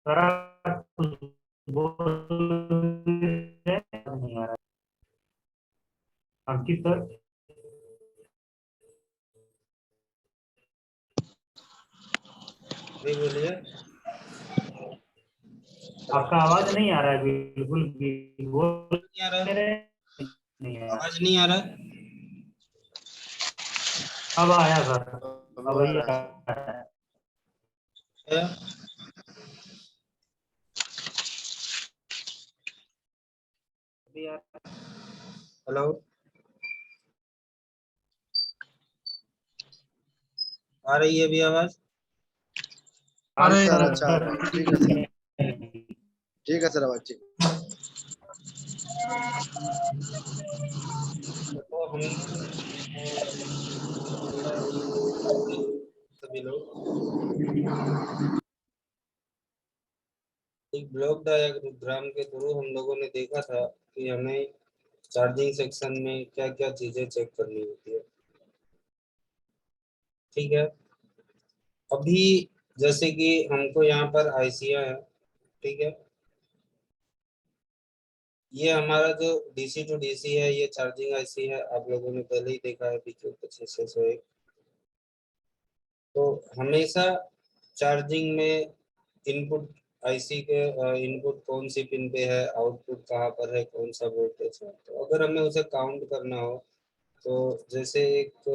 Sir आप कुछ बोल रहे हैं? नहीं आ रहा। अंकित सर, जी बोलिए। आपका आवाज नहीं आ रहा है बिल्कुल भी। बोल नहीं आ रहा, रहे हैं? नहीं आ रहा। आवाज नहीं आ रहा। अब आया सर। अब अब आ ही रहा है सर। आया। है। अभी आ रहा है। हेलो, आ रही है अभी आवाज? हाँ अरे सर, अच्छा आ सर रहा है, ठीक है सर। ठीक है। ठीक है सर, आवाज ठीक। तो हम सभी लोग एक ब्लॉक डायग्राम के थ्रू हम लोगों ने देखा था कि हमें चार्जिंग सेक्शन में क्या क्या चीजें चेक करनी होती है। ठीक है। अभी जैसे कि हमको यहाँ पर आईसिया है। ठीक है। ये हमारा जो डीसी टू डीसी है, ये चार्जिंग आईसी है, आप लोगों ने पहले ही देखा है पीछे 2501। तो हमेशा चार्जिंग में इनपुट आईसी के इनपुट कौन सी पिन पे है, आउटपुट कहाँ पर है, कौन सा वोल्टेज है, तो अगर हमें उसे काउंट करना हो तो जैसे एक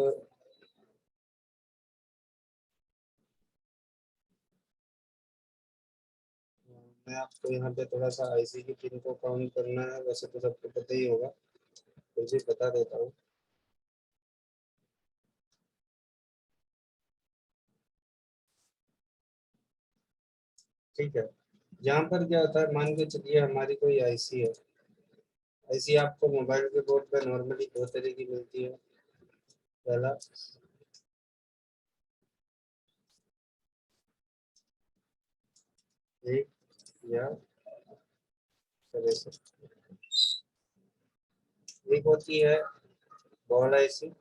मैं आपको यहाँ पे थोड़ा सा आईसी की पिन को काउंट करना है, वैसे तो सबको पता ही होगा, फिर भी बता देता हूँ। ठीक है। यहाँ पर क्या होता है, मान के चलिए हमारी कोई आईसी है। आईसी आपको मोबाइल के बोर्ड पे नॉर्मली दो तरह की मिलती है। पहला, एक या तरह से, एक होती है बॉल आईसी।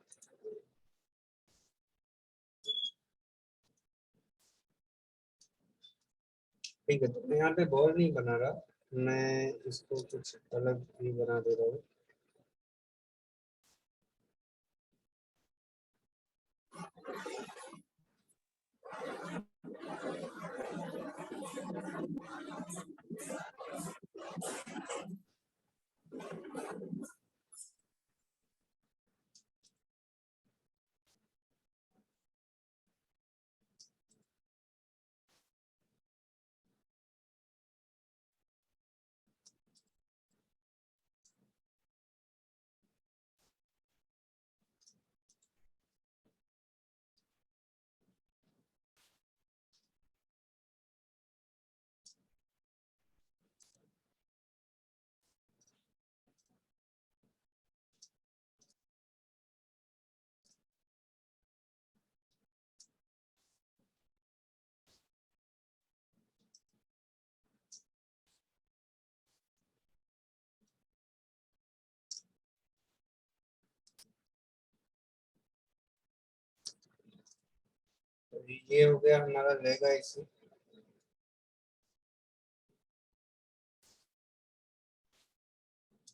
ठीक है, तो मैं यहाँ पे बॉल नहीं बना रहा, मैं इसको कुछ अलग भी बना दे रहा हूँ। तो ये हो गया हमारा लेग आईसी।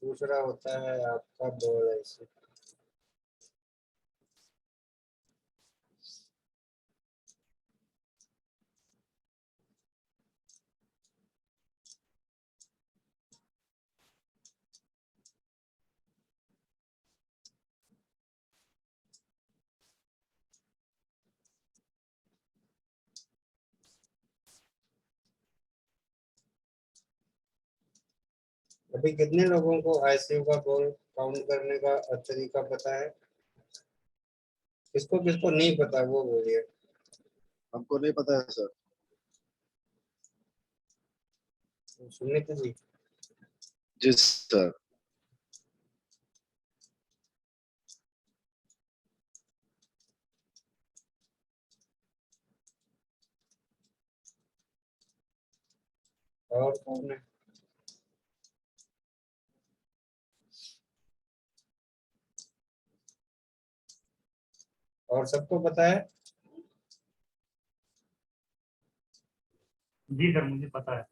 दूसरा होता है आपका बॉल आईसी। अभी कितने लोगों को आईसीयू का बॉल काउंट करने का तरीका पता है? किसको किसको नहीं पता वो बोलिए। हमको नहीं पता है सर। सुमित जी। जी सर। और कौन है? और सबको पता है? जी सर, मुझे पता है।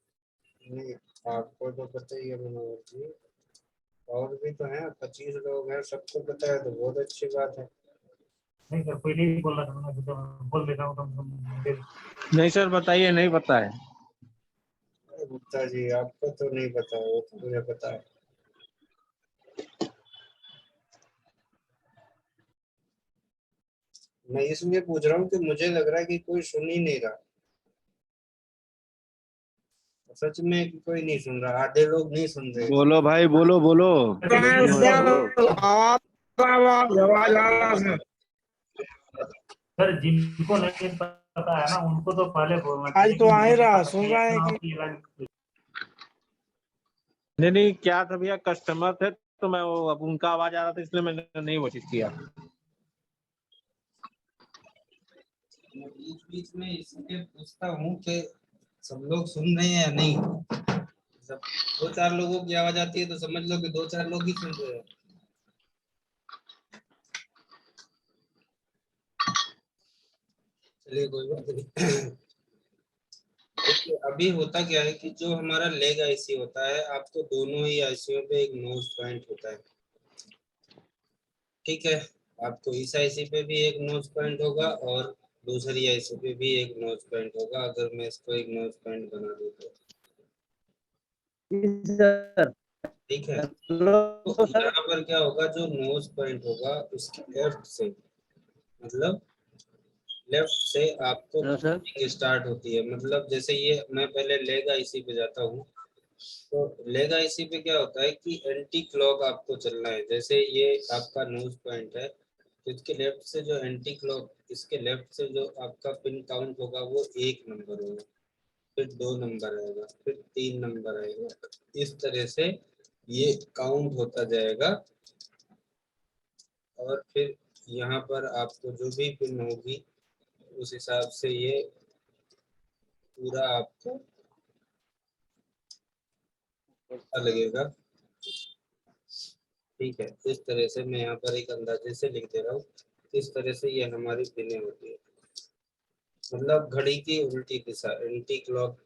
नहीं, आपको तो पता ही है मनोहर जी। और भी तो हैं, 25 लोग हैं, सबको पता है तो बहुत अच्छी बात है। नहीं सर, कोई नहीं बोल रहा था, मैंने सोचा मैं बोल देता हूँ तो मुझे। नहीं सर बताइए, नहीं पता है। अरे गुप्ता जी, आपको तो नहीं पता है, वो तो मुझे पता है। मैं इसलिए पूछ रहा हूँ कि मुझे लग रहा है कि कोई सुन ही नहीं रहा। सच में कि कोई नहीं सुन रहा, आधे लोग नहीं सुन रहे। बोलो भाई, बोलो बोलो। आवाज आ रहा है। सर जिनको नहीं पता है ना, उनको तो पहले बोलना आज चाहिए तो कि आ ही मुझे रहा, पता सुन नहीं रहा है है कि कि नहीं नहीं, क्या था भैया, कस्टमर थे तो मैं वो अब उनका आवाज आ रहा था इसलिए मैंने नहीं वो चीज किया। मैं बीच बीच में इसलिए पूछता हूँ कि सब लोग सुन रहे हैं या नहीं। जब 2-4 लोगों की आवाज आती है तो समझ लो कि 2-4 लोग ही सुन रहे हैं। चलिए कोई बात नहीं। देखिए अभी होता क्या है कि जो हमारा लेग आईसी होता है, आपको दोनों ही आईसीओ पे एक नोज पॉइंट होता है। ठीक है, आपको इस आईसी पे भी एक नोज पॉइंट होगा और दूसरी आईसी पे भी एक नोज पॉइंट होगा। अगर मैं इसको एक नोज पॉइंट बना दूं तो सर ठीक है। तो हेलो सर। यहाँ पर क्या होगा, जो नोज पॉइंट होगा उसके लेफ्ट से, मतलब लेफ्ट से आपको हेलो सर। काउंटिंग स्टार्ट होती है। मतलब जैसे ये मैं पहले लेग आईसी पे जाता हूँ, तो लेग आईसी पे क्या होता है कि एंटी क्लॉक आपको चलना है। जैसे ये आपका नोज पॉइंट है, तो इसके लेफ्ट से जो एंटी क्लॉक, इसके लेफ्ट से जो आपका पिन काउंट होगा वो 1 नंबर होगा, फिर 2 नंबर आएगा, फिर 3 नंबर आएगा। इस तरह से ये काउंट होता जाएगा और फिर यहाँ पर आपको जो भी पिन होगी उस हिसाब से ये पूरा आपको पता लगेगा। ठीक है, इस तरह से मैं यहाँ पर एक अंदाजे से लिख दे रहा हूँ। इस तरह से ये हमारी पिनें होती है, मतलब घड़ी की उल्टी दिशा, एंटी क्लॉक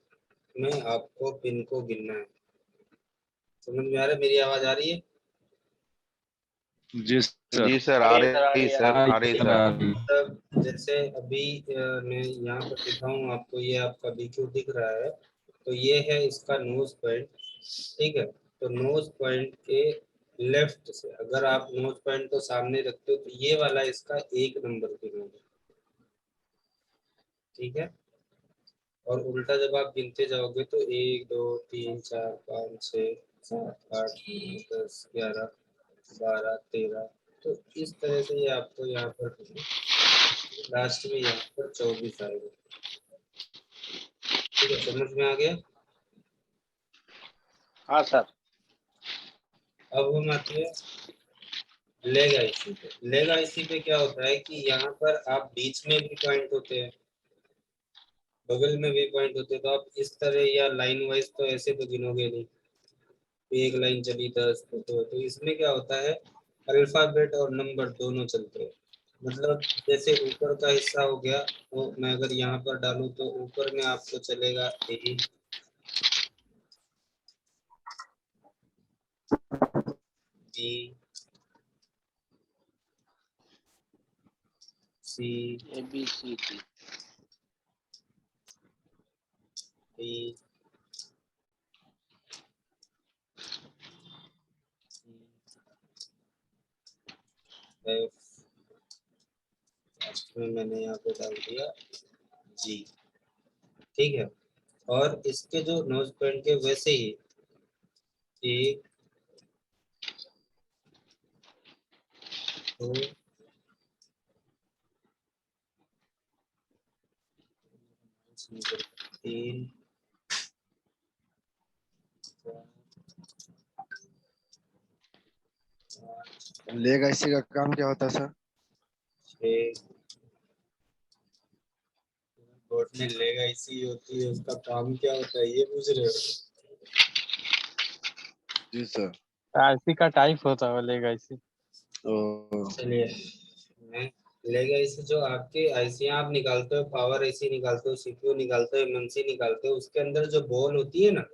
में आपको पिन को गिनना है। समझ में आ रहा है? मेरी आवाज आ रही है? जी सर। जी सर, आ रही सर, आ रही सर। मतलब जैसे अभी मैं यहाँ पर लिखा हूँ आपको, ये आपका बीक्यू दिख रहा है, तो ये है इसका नोज पॉइंट। ठीक है, तो नोज पॉइंट के लेफ्ट से अगर आप नोज पॉइंट को सामने रखते हो तो ये वाला इसका 1 नंबर पिन होगा। ठीक है, और उल्टा जब आप गिनते जाओगे तो 1 2 3 4 5 6 7 8 9 10 11 12 13, तो इस तरह से ये आपको यहाँ पर लास्ट में यहाँ पर 24 आएगा। ठीक है, समझ में आ गया? हाँ सर। अब हम आते हैं लेग आईसी पे। लेग आईसी पे क्या होता है कि यहाँ पर आप बीच में भी पॉइंट होते हैं, बगल में भी पॉइंट होते हैं, तो आप इस तरह या लाइन वाइज तो ऐसे तो गिनोगे नहीं, एक लाइन चली 10 तो इसमें क्या होता है, अल्फाबेट और नंबर दोनों चलते हैं। मतलब जैसे ऊपर का हिस्सा हो गया, तो मैं अगर यहाँ पर डालूं तो ऊपर में आपको चलेगा ए, बी, सी, ABCD। डी, एफ, लास्ट में मैंने यहाँ पे डाल दिया जी। ठीक है, और इसके जो नोज पॉइंट के वैसे ही 1 2 3 4 5 लेग आईसी का काम क्या होता है सर? 6। बोर्ड में लेग आईसी होती है, उसका काम क्या होता है ये पूछ रहे हो? जी सर। आईसी का टाइप होता है लेगा इसी। ओ, चलिए मैं लेगा इसे जो आपके आईसी आप निकालते हो, पावर आईसी निकालते हो, सीपीयू निकालते हो, एमएनसी निकालते हो, उसके अंदर जो बॉल होती है ना,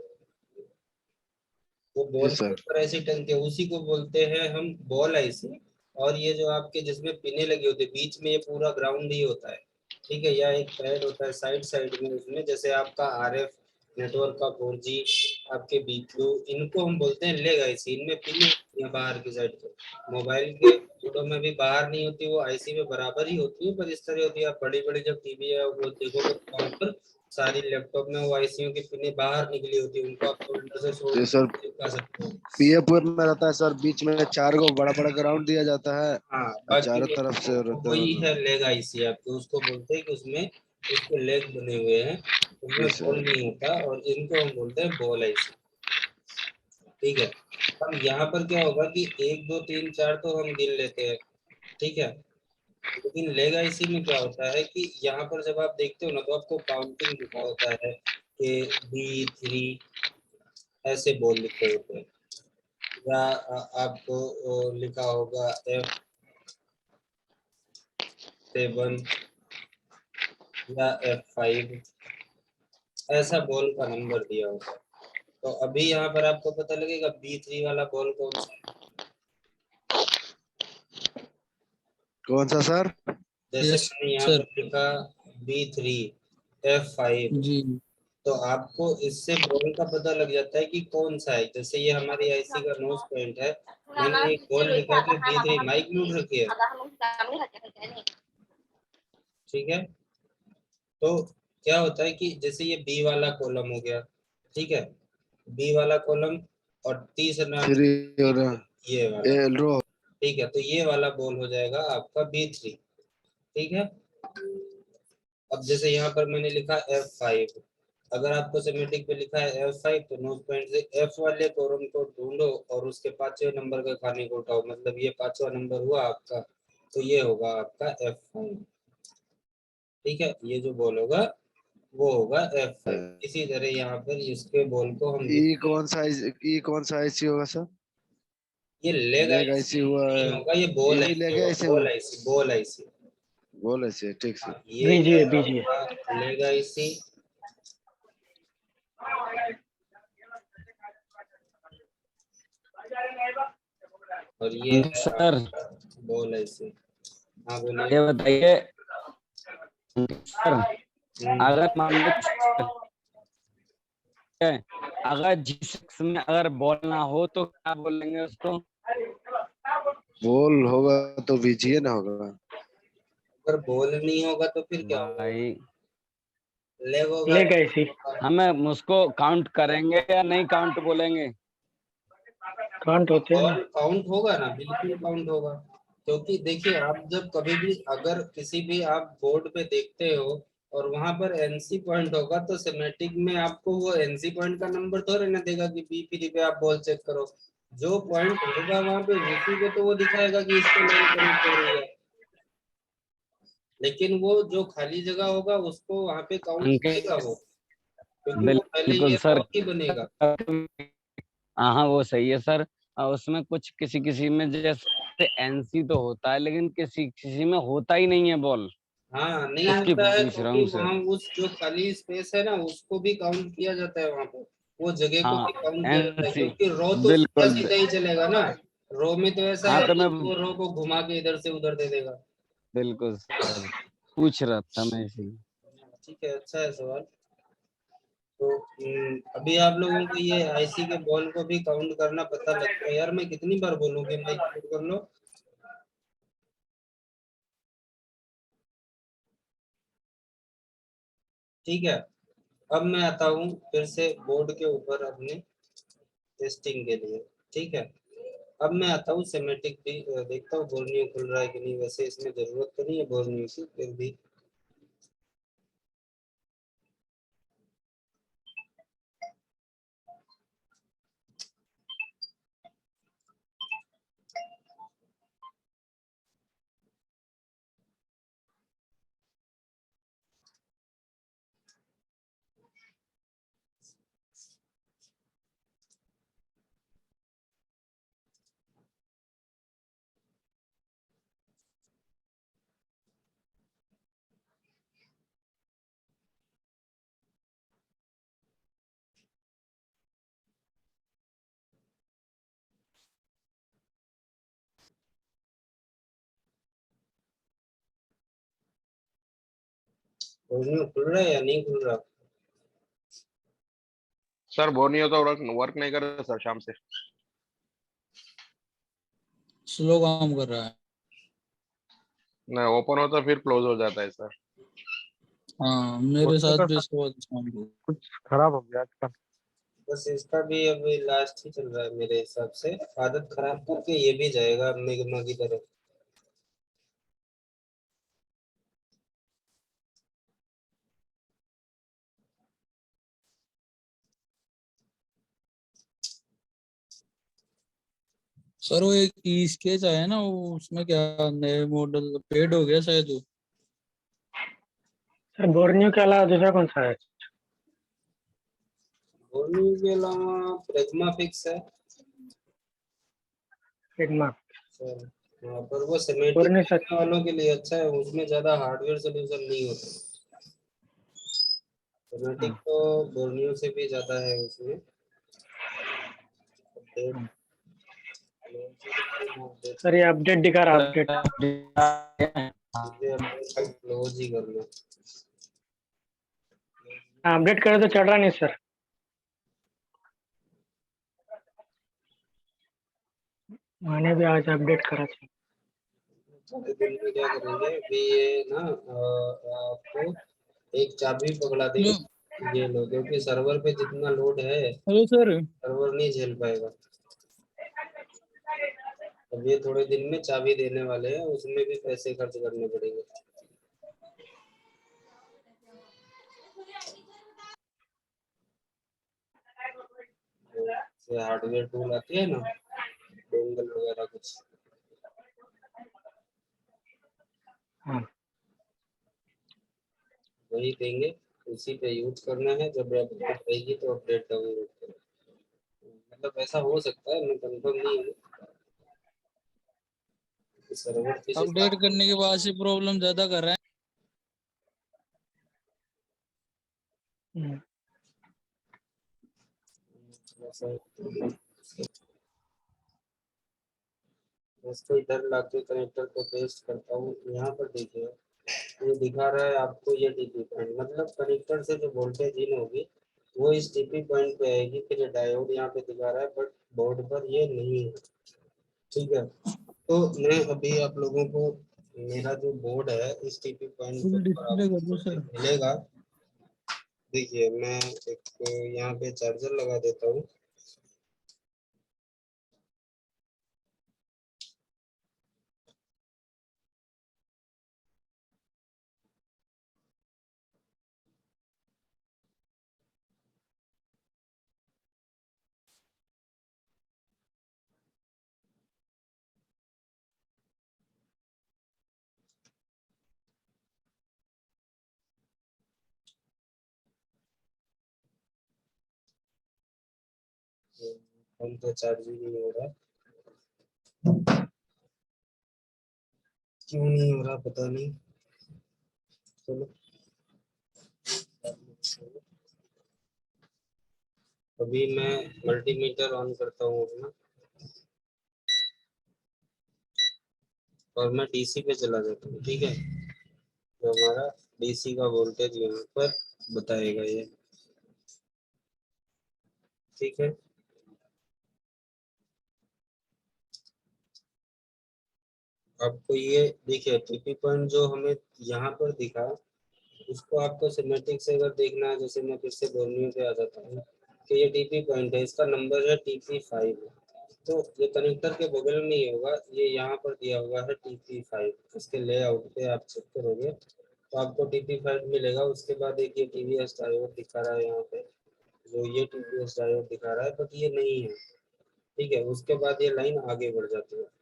वो जी बॉल के सर। ऊपर ऐसे टंगते हैं, उसी को बोलते हैं हम बॉल आईसी। और ये जो आपके जिसमें पिने लगी होती है बीच में, ये पूरा ग्राउंड ही होता है, ठीक है। या एक पैड होता है साइड साइड में, उसमें जैसे आपका आरएफ नेटवर्क का 4G, आपके बीक्यू, इनको हम बोलते हैं लेग आईसी। इनमें पिन होती है बाहर की साइड पे, मोबाइल के फोटो में भी बाहर नहीं होती, वो आईसी में बराबर ही होती है, पर इस तरह होती है। आप बड़ी बड़ी जब टीवी है वो देखोगे तो वहाँ पर सारी लैपटॉप में वो आईसीयू की पिनें बाहर निकली होती है, उनको आप सोल्डर से जी सोल्डर सर, चिपका सकते हो। पीएफ में रहता है सर, बीच में 4 को बड़ा बड़ा ग्राउंड दिया जाता है हाँ, और बाकी चारों तरफ से रहता वही है। है लेग आईसी आपके, उसको बोलते हैं कि उसमें उसके लेग बने हुए हैं, उसमें जी बॉल सर। नहीं होता, और इनको हम बोलते हैं बॉल आईसी, ठीक है। अब यहाँ पर क्या होगा कि 1 2 3 4 तो हम गिन लेते हैं, ठीक है। लेकिन लेग आईसी में क्या होता है कि यहाँ पर जब आप देखते हो ना, तो आपको काउंटिंग लिखा होता है कि B3 ऐसे बोल लिखे होते हैं, या आपको लिखा होगा F7 या F5, ऐसा बॉल का नंबर दिया होगा। तो अभी यहाँ पर आपको पता लगेगा B3 वाला बॉल कौन सा है। कौन सा सर? जैसे यस मैंने यहाँ सर। पर लिखा B3 F5, जी। तो आपको इससे बॉल का पता लग जाता है कि कौन सा है। जैसे ये हमारी आईसी का नोज पॉइंट है, मैंने एक बॉल लिखा कि B3, माइक म्यूट रखी है, ठीक है। तो क्या होता है कि जैसे ये बी वाला कॉलम हो गया, ठीक है, बी वाला कॉलम, और तीसरा 3 और ये वाला, रो। ठीक है। तो ये वाला बॉल हो जाएगा आपका B3, ठीक है। अब जैसे यहाँ पर मैंने लिखा F5, अगर आपको सेमेटिक पे लिखा है F5, तो नोज पॉइंट से F वाले कॉलम को ढूंढो और उसके 5वें नंबर का खाने को उठाओ, मतलब ये 5वां नंबर हुआ आपका, तो ये होगा आपका F5, ठीक है। ये जो बॉल होगा वो होगा F5। इसी तरह यहाँ पर इसके बॉल को हम ई लिखते हैं, कौन सा ई कौन सा आईसी होगा सर? ये लेग लेग आईसी आईसी हुआ है। नहीं होगा, ये बॉल यही आईसी लेग होगा, आईसी बॉल हुआ। IC, ball IC. बोले से ठीक से। हाँ, ये बीजीए है बीजीए। आपका लेग आईसी, और ये है सर आपका बॉल आईसी। हाँ बोलिए। ये बताइए सर, हम्म, अगर मान लो अगर जिस शख्स में अगर बॉल ना हो तो क्या बोलेंगे उसको? बोल होगा तो बीजिए ना होगा। अगर बॉल नहीं होगा तो फिर क्या होगा, भाई लेग होगा। ले गए सी। हमें उसको काउंट करेंगे या नहीं काउंट बोलेंगे? काउंट होते हैं बॉल ना। काउंट होगा ना, बिल्कुल काउंट होगा। क्योंकि देखिए, आप जब कभी भी अगर किसी भी आप बोर्ड पे देखते हो और वहां पर एनसी पॉइंट होगा, तो सेमेटिक में आपको वो एनसी पॉइंट का नंबर थोड़े ना देगा कि B3 पे आप बॉल चेक करो। जो पॉइंट होगा वहां पे उसी को तो वो दिखाएगा कि इस पे लाइन कनेक्ट हो रही है, लेकिन वो जो खाली जगह होगा उसको वहां पे काउंट अंकित, करेगा वो, क्योंकि वो पहले बिल्कुल ये सर। रॉ ही बनेगा। हाँ हाँ, वो सही है सर। उसमें कुछ किसी किसी में जैसे एनसी तो होता है, लेकिन किसी किसी में होता ही नहीं है बॉल। हाँ, नहीं उसकी होता है पूछ तो रहा भी हूँ सर। वहाँ उस जो खाली स्पेस है ना उसको भी काउंट किया जाता है वहां पर, वो जगह को हाँ, भी काउंट किया जाता है, एनसी, क्योंकि रो तो सीधा बिल्कुल सीधा ही चलेगा ना। रो में तो ऐसा हाँ है तो कि मैं वो रो को घुमा के इधर से उधर दे देगा। बिल्कुल सर पूछ रहा था मैं इसी। ठीक है, अच्छा है सवाल। तो अभी आप लोगों को ये आईसी के बॉल को भी काउंट करना पता लग गया। यार मैं कितनी बार बोलूंगी, माइक म्यूट कर लो। ठीक है। अब मैं आता हूँ फिर से बोर्ड के ऊपर अपने टेस्टिंग के लिए, ठीक है। अब मैं आता हूँ सेमेटिक भी देखता हूँ बोर्नियो खुल रहा है कि नहीं। वैसे इसमें जरूरत तो नहीं है बोर्नियो की, फिर भी बोर्नियो खुल रहा है या नहीं खुल रहा? सर बोर्नियो तो वर्क नहीं कर रहा सर शाम से। स्लो काम कर रहा है। नहीं ओपन होता फिर क्लोज हो जाता है सर। हाँ मेरे उसमें साथ तो भी सर इसके बाद काम हुआ। कुछ खराब हो गया आजकल। बस इसका भी अभी लास्ट ही चल रहा है मेरे हिसाब से, आदत खराब करके ये भी जाएगा अब निगमा की तरफ। सर वो एक ई स्केच आया ना, वो उसमें क्या नए मॉडल पेड हो गया शायद वो। सर बोर्नियो के अलावा दूसरा कौन सा है? बोर्नियो के अलावा प्रेग्मा फिक्स है सिग्मा। सर। हाँ, पर वो सिमेट्रिक बोर्नियो सर। वालों के लिए अच्छा है, उसमें ज्यादा हार्डवेयर सोल्यूशन नहीं होता। सिमेट्रिक हाँ, तो बोर्नियो से भी ज्यादा है उसमें अपडेट। हाँ। सर ये अपडेट दिखा रहा है, अपडेट। क्लोज ही कर लो। हाँ, अपडेट करे तो चढ़ रहा नहीं सर। मैंने भी आज अपडेट करा था। थोड़े दिन में क्या करेंगे अभी ये ना आपको एक चाबी पकड़ा हेलो। देंगे, ये लो, क्योंकि सर्वर पे जितना लोड है हेलो सर। सर्वर नहीं झेल पाएगा। अब ये थोड़े दिन में चाबी देने वाले हैं, उसमें भी पैसे खर्च करने पड़ेंगे। जो हार्डवेयर टूल आती है ना, डोंगल वगैरह कुछ, हाँ, वही देंगे, उसी पे यूज करना है। जब अपडेट रहेगी तो अपडेट डाउनलोड करो। मतलब ऐसा हो सकता है, मैं कंफर्म नहीं हूँ कि सर्वर किस अपडेट हिसाब करने के बाद से प्रॉब्लम ज्यादा कर रहा है। हम्म। से इसको इधर लाके कनेक्टर को पेस्ट करता हूँ। यहाँ पर देखिए ये दिखा रहा है आपको, ये टीपी पॉइंट, मतलब कनेक्टर से जो वोल्टेज इन होगी वो इस टीपी पॉइंट पे आएगी। फिर ये डायोड यहाँ पे दिखा रहा है, बट बोर्ड पर ये नहीं है। ठीक है, तो मैं अभी आप लोगों को मेरा जो बोर्ड है इस टीपी पॉइंट के फुल ऊपर डिस्प्ले कर आपको दो सर। मिलेगा। देखिए मैं एक यहाँ पे चार्जर लगा देता हूँ। फोन तो चार्जिंग नहीं हो रहा, क्यों नहीं हो रहा पता नहीं। चलो अभी मैं मल्टीमीटर ऑन करता हूँ अपना, और मैं डीसी पे चला जाता हूँ। ठीक है, तो हमारा डीसी का वोल्टेज यहाँ पर बताएगा ये। ठीक है, आपको ये देखिए टीपी पॉइंट जो हमें यहाँ पर दिखा, इसको आपको सिमेट्रिक से अगर देखना है, जैसे मैं फिर से बोर्नियो पे आ जाता हूँ कि ये टीपी पॉइंट है, इसका नंबर है TP5। तो ये कनेक्टर के बगल में ही होगा, ये यहाँ पर दिया हुआ है TP5। इसके लेआउट पे आप चेक करोगे तो आपको TP5 मिलेगा। उसके बाद एक ये TVS डायोड दिखा रहा है यहाँ पे, जो ये TVS डायोड दिखा रहा है, बट ये नहीं है। ठीक है, उसके बाद ये लाइन आगे बढ़ जाती है।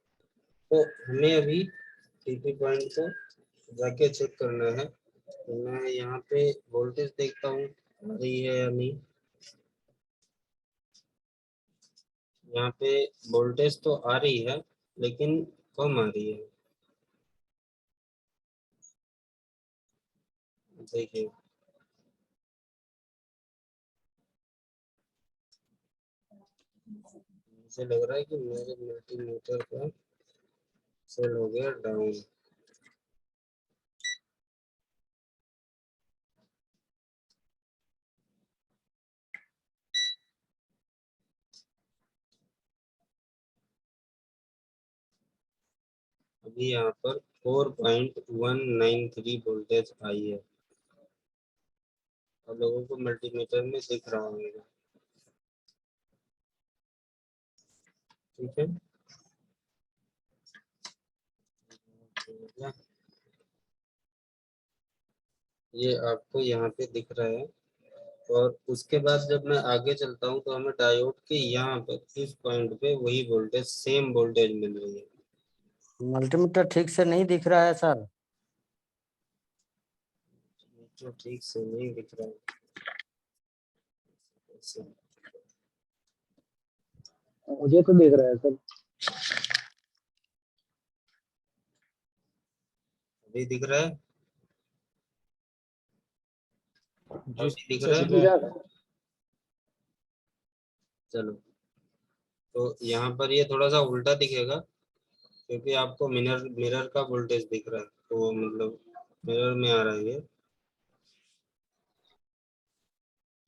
तो हमें अभी टीपी पॉइंट को जाके चेक करना है। तो मैं यहाँ पे वोल्टेज देखता हूँ आ रही है या नहीं। यहाँ पे वोल्टेज तो आ रही है लेकिन कम आ रही है। देखिए मुझे लग रहा है कि मेरे मल्टीमीटर का सेल हो गया डाउन। अभी यहाँ पर 4.193 वोल्टेज आई है, आप लोगों को मल्टीमीटर में दिख रहा होगा। ठीक है, ये आपको यहाँ पे दिख रहा है। और उसके बाद जब मैं आगे चलता हूँ तो हमें डायोड के यहाँ पर इस पॉइंट पे वही वोल्टेज, सेम वोल्टेज मिल रही है। मल्टीमीटर ठीक से नहीं दिख रहा है सर। तो ठीक से नहीं दिख रहा है, मुझे तो दिख रहा है सर। अभी दिख रहा है, जी अभी दिख सर रहा दिख है। रहा है। चलो, तो यहाँ पर ये थोड़ा सा उल्टा दिखेगा क्योंकि आपको मिरर मिरर का वोल्टेज दिख रहा है, तो मतलब मिरर में आ रहा है ये।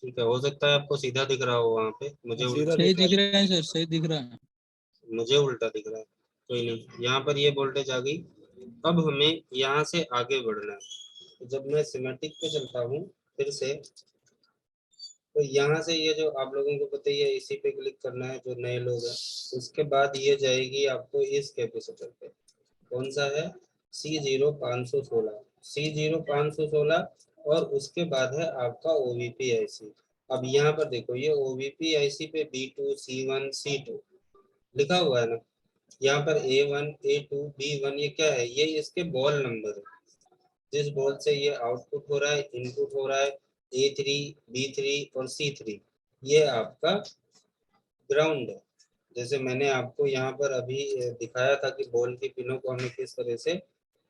ठीक है, हो सकता है आपको सीधा दिख रहा हो वहाँ पे, मुझे उल्टा सही दिख रहा दिख रहा है सर, सही दिख रहा है। है, मुझे उल्टा दिख रहा है। कोई नहीं, यहाँ पर ये वोल्टेज आ गई। अब हमें यहाँ से आगे बढ़ना है। तो जब मैं सिमेटिक पे चलता हूँ फिर से, तो यहाँ से ये जो आप लोगों को पता ही है, इसी पे क्लिक करना है जो नए लोग हैं। उसके बाद ये जाएगी आपको इस कैपेसिटर पे, कौन सा है, C0516, C0516। और उसके बाद है आपका OVP IC। अब यहाँ पर देखो, ये OVP IC पे B2 C1 C2 लिखा हुआ है ना, यहाँ पर A1 A2 B1, ये क्या है, ये इसके बॉल नंबर है, जिस बॉल से ये आउटपुट हो रहा है, इनपुट हो रहा है। A3 B3 और C3 ये आपका ग्राउंड है। जैसे मैंने आपको यहाँ पर अभी दिखाया था कि बॉल की पिनों को हमें किस तरह से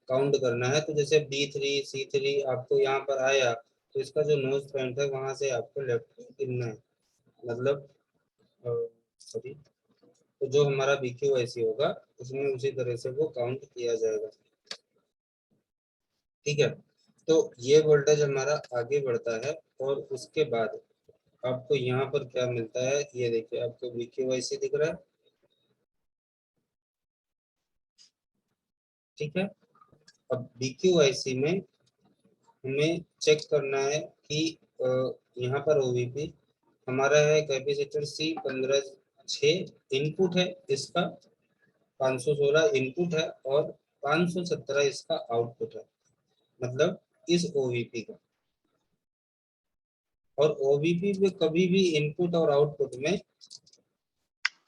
काउंट करना है। तो जैसे B3 C3 आपको यहाँ पर आया, तो इसका जो नोज पॉइंट है वहां से आपको लेफ्ट गिनना है, मतलब सॉरी, तो जो हमारा BQIC होगा उसमें उसी तरह से वो काउंट किया जाएगा। ठीक है, तो ये वोल्टेज हमारा आगे बढ़ता है। और उसके बाद आपको यहाँ पर क्या मिलता है, ये देखिए, आपको BQIC दिख रहा है। ठीक है, अब BQIC में हमें चेक करना है कि यहाँ पर OVP हमारा है कैपेसिटर C15 इनपुट है इसका, 516 इनपुट है और 517 इसका आउटपुट है, मतलब इस OVP का। और OVP में कभी भी इनपुट और आउटपुट में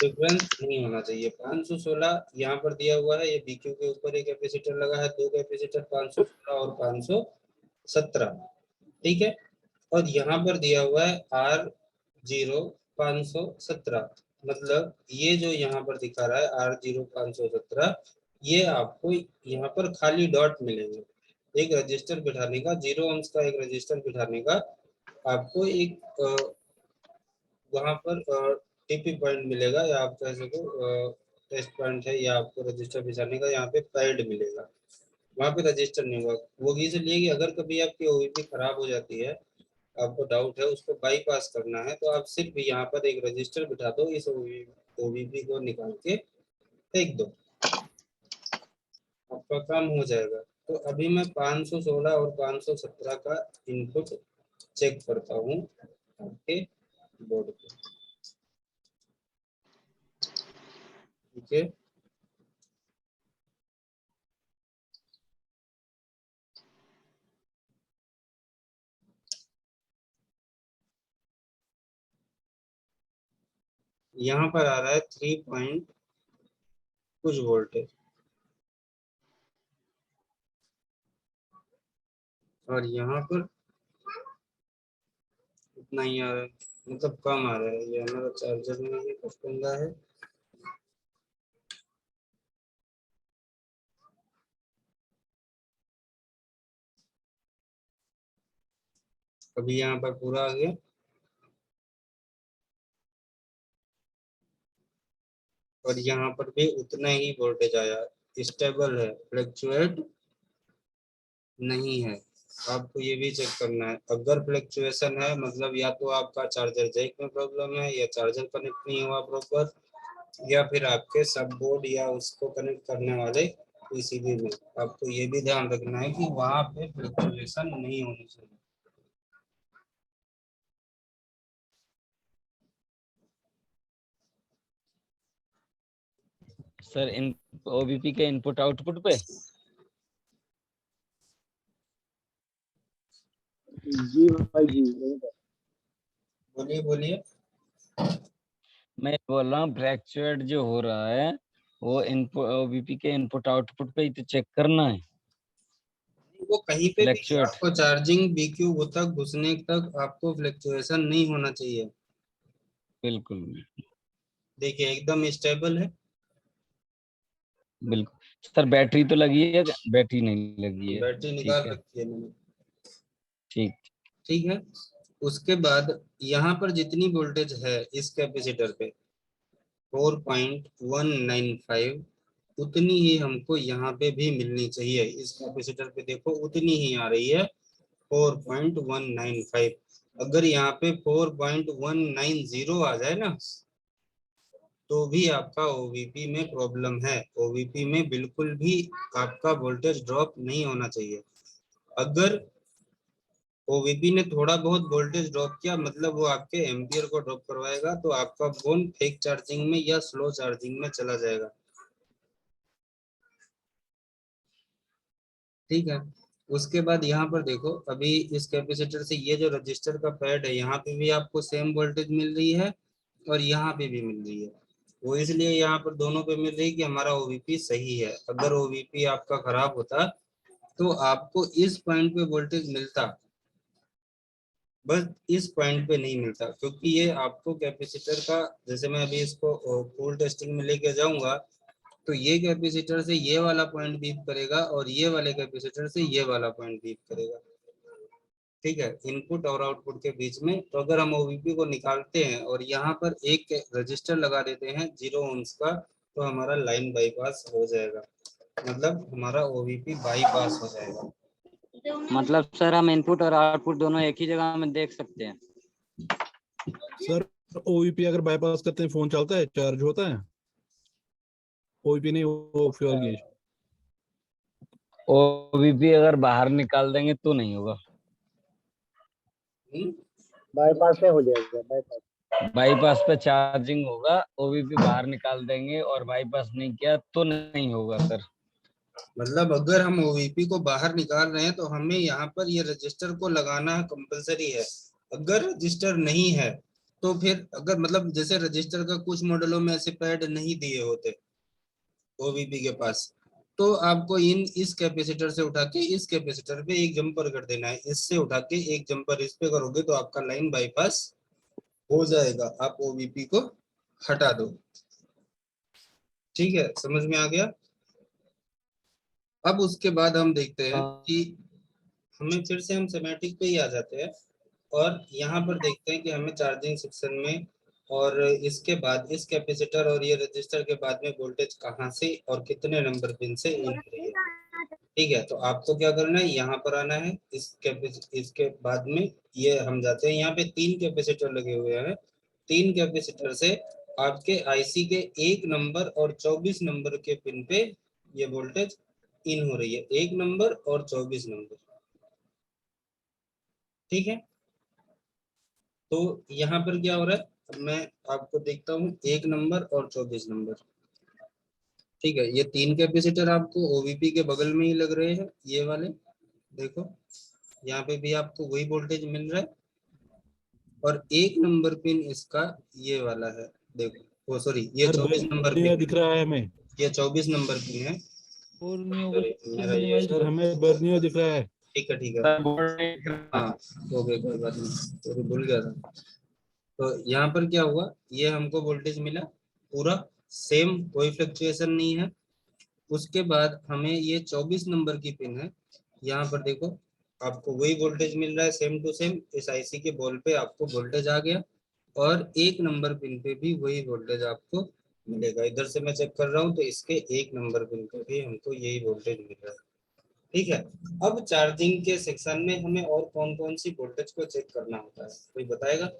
डिफरेंस नहीं होना चाहिए। 516 यहाँ पर दिया हुआ है, ये BQ के ऊपर एक कैपेसिटर लगा है, दो कैपेसिटर 516 और 517। ठीक है, और यहाँ पर दिया हुआ है R0 517, मतलब ये जो यहाँ पर दिखा रहा है R0 517, ये आपको यहाँ पर खाली डॉट मिलेंगे। एक रजिस्टर बिठाने का, 0 ohms का एक रजिस्टर बिठाने का आपको एक वहां पर टीपी पॉइंट मिलेगा, या आप कह सको टेस्ट पॉइंट है, या आपको रजिस्टर बिछाने का यहाँ पे पैड मिलेगा। वहां पे रजिस्टर नहीं होगा, वो इसलिए कि अगर कभी आपकी OVP खराब हो जाती है, आपको डाउट है, उसको बाईपास करना है, तो आप सिर्फ यहाँ पर एक रजिस्टर बिठा दो, इस OVP को निकाल के फेंक दो, आपका काम हो जाएगा। तो अभी मैं 516 और 517 का इनपुट चेक करता हूँ आपके बोर्ड पे। ठीक है, यहाँ पर आ रहा है 3 पॉइंट कुछ वोल्टेज, और यहाँ पर उतना ही आ रहा है, मतलब कम आ रहा है। ये हमारा चार्जर में ही कुछ पंगा है। अभी यहाँ पर पूरा आ गया, और यहाँ पर भी उतना ही वोल्टेज आया, स्टेबल है, फ्लक्चुएट नहीं है। आपको ये भी चेक करना है, अगर फ्लक्चुएशन है मतलब या तो आपका चार्जर जैक में प्रॉब्लम है, या चार्जर कनेक्ट नहीं हुआ प्रॉपर, या फिर आपके सब बोर्ड या उसको कनेक्ट करने वाले पीसीबी में आपको ये भी ध्यान रखना है कि वहां पे फ्लक्चुएशन नहीं होनी चाहिए। सर इन ओबीपी के इनपुट आउटपुट पे जी भाई जी। बोलिए बोलिए। मैं बोल रहा हूँ फ्लैक्चुएट जो हो रहा है वो इनपुट ओबीपी के इनपुट आउटपुट पे ही तो चेक करना है। वो कहीं पे भी फ्लैक्चुएट आपको चार्जिंग बीक्यू तक घुसने तक आपको फ्लक्चुएशन नहीं होना चाहिए। बिल्कुल देखिए एकदम स्टेबल है। बिल्कुल। सर बैटरी तो लगी है, बैटरी नहीं लगी है। बैटरी निकाल ठीक है रखी है मैंने। ठीक। ठीक है। उसके बाद यहाँ पर जितनी वोल्टेज है इस कैपेसिटर पे 4.195 उतनी ही हमको यहाँ पे भी मिलनी चाहिए। इस कैपेसिटर पे देखो उतनी ही आ रही है 4.195। अगर यहाँ पे 4.190 आ जाए ना तो भी आपका ओवीपी में प्रॉब्लम है। ओवीपी में बिल्कुल भी आपका वोल्टेज ड्रॉप नहीं होना चाहिए। अगर ओवीपी ने थोड़ा बहुत वोल्टेज ड्रॉप किया मतलब वो आपके एम्पियर को ड्रॉप करवाएगा, तो आपका फोन फेक चार्जिंग में या स्लो चार्जिंग में चला जाएगा। ठीक है। उसके बाद यहाँ पर देखो अभी इस कैपेसिटर से ये जो रजिस्टर का पैड है यहाँ पे भी आपको सेम वोल्टेज मिल रही है और यहाँ पे भी मिल रही है। वो इसलिए यहाँ पर दोनों पे मिल रही है कि हमारा ओवीपी सही है। अगर ओवीपी आपका खराब होता तो आपको इस पॉइंट पे वोल्टेज मिलता, बस इस पॉइंट पे नहीं मिलता, क्योंकि ये आपको कैपेसिटर का, जैसे मैं अभी इसको फुल टेस्टिंग में लेके जाऊंगा तो ये कैपेसिटर से ये वाला पॉइंट बीप करेगा और ये वाले कैपेसिटर से ये वाला पॉइंट बीप करेगा। ठीक है, इनपुट और आउटपुट के बीच में। तो अगर हम ओवीपी को निकालते हैं और यहाँ पर एक रजिस्टर लगा देते हैं 0 ohms का तो हमारा लाइन बाईपास हो जाएगा, मतलब हमारा ओवीपी बाईपास हो जाएगा। मतलब सर हम इनपुट और आउटपुट दोनों एक ही जगह में देख सकते हैं। सर ओवीपी अगर बाईपास करते हैं फोन चलता है, चार्ज होता है? ओवीपी नहीं, वो फ्यूल गेज। ओबीपी अगर बाहर निकाल देंगे तो नहीं होगा। बाईपास से हो जाएगा बाईपास। बाईपास पे चार्जिंग होगा, ओबीपी बाहर निकाल देंगे और बाईपास नहीं किया तो नहीं होगा सर। मतलब अगर हम ओवीपी को बाहर निकाल रहे हैं तो हमें यहाँ पर ये रजिस्टर को लगाना कंपलसरी है। अगर रजिस्टर नहीं है तो फिर अगर मतलब जैसे रजिस्टर का कुछ मॉडलों में ऐसे पैड नहीं दिए होते ओवीपी के पास, तो आपको इस कैपेसिटर से उठा के इस कैपेसिटर पे एक जंपर कर देना है। इससे उठा के एक जंपर इस पे करोगे तो आपका लाइन बाईपास हो जाएगा। आप ओवीपी को हटा दो। ठीक है, समझ में आ गया। अब उसके बाद हम देखते हैं कि हमें फिर से हम सेमेटिक पे ही आ जाते हैं और यहाँ पर देखते हैं कि हमें चार्जिंग सेक्शन में और इसके बाद इस कैपेसिटर और ये रजिस्टर के बाद में वोल्टेज कहाँ से और कितने नंबर पिन से इन हो रही है। ठीक है, तो आपको क्या करना है, यहाँ पर आना है। इसके बाद में ये हम जाते हैं, यहाँ पे 3 कैपेसिटर लगे हुए हैं। 3 कैपेसिटर से आपके आईसी के 1 नंबर और 24 नंबर के पिन पे ये वोल्टेज इन हो रही है, 1 नंबर और 24 नंबर। ठीक है, तो यहाँ पर क्या हो रहा है मैं आपको देखता हूँ 1 नंबर और 24 नंबर। ठीक है, ये 3 कैपेसिटर आपको ओवीपी के बगल में ही लग रहे हैं, ये वाले देखो यहाँ पे भी आपको वही वोल्टेज मिल रहा है और 1 नंबर पिन इसका ये वाला है, देखो वो सॉरी ये 24 नंबर पिन दिख रहा है हमें। ये 24 नंबर पिन है। और नहीं होगा Sorry, तो मेरा ये मोबाइल सर हमें बर्नियो दिख रहा है। ठीक है ठीक है, सर बोर्ड नहीं दिख रहा। हाँ हो गया कोई बात नहीं, तो भूल गया था। तो यहाँ पर क्या हुआ, ये हमको वोल्टेज मिला पूरा सेम, कोई फ्लक्चुएशन नहीं है। उसके बाद हमें ये 24 नंबर की पिन है, यहाँ पर देखो आपको वही वोल्टेज मिल रहा है सेम टू सेम। इस आईसी के बॉल पे आपको वोल्टेज आ गया और 1 नंबर पिन पे भी वही वोल्टेज आपको मिलेगा। इधर से मैं चेक कर रहा हूँ तो इसके 1 नंबर पिन पे भी हमको यही वोल्टेज मिल रहा है। ठीक है, अब चार्जिंग के सेक्शन में हमें और कौन कौन सी वोल्टेज को चेक करना होता है, कोई बताएगा?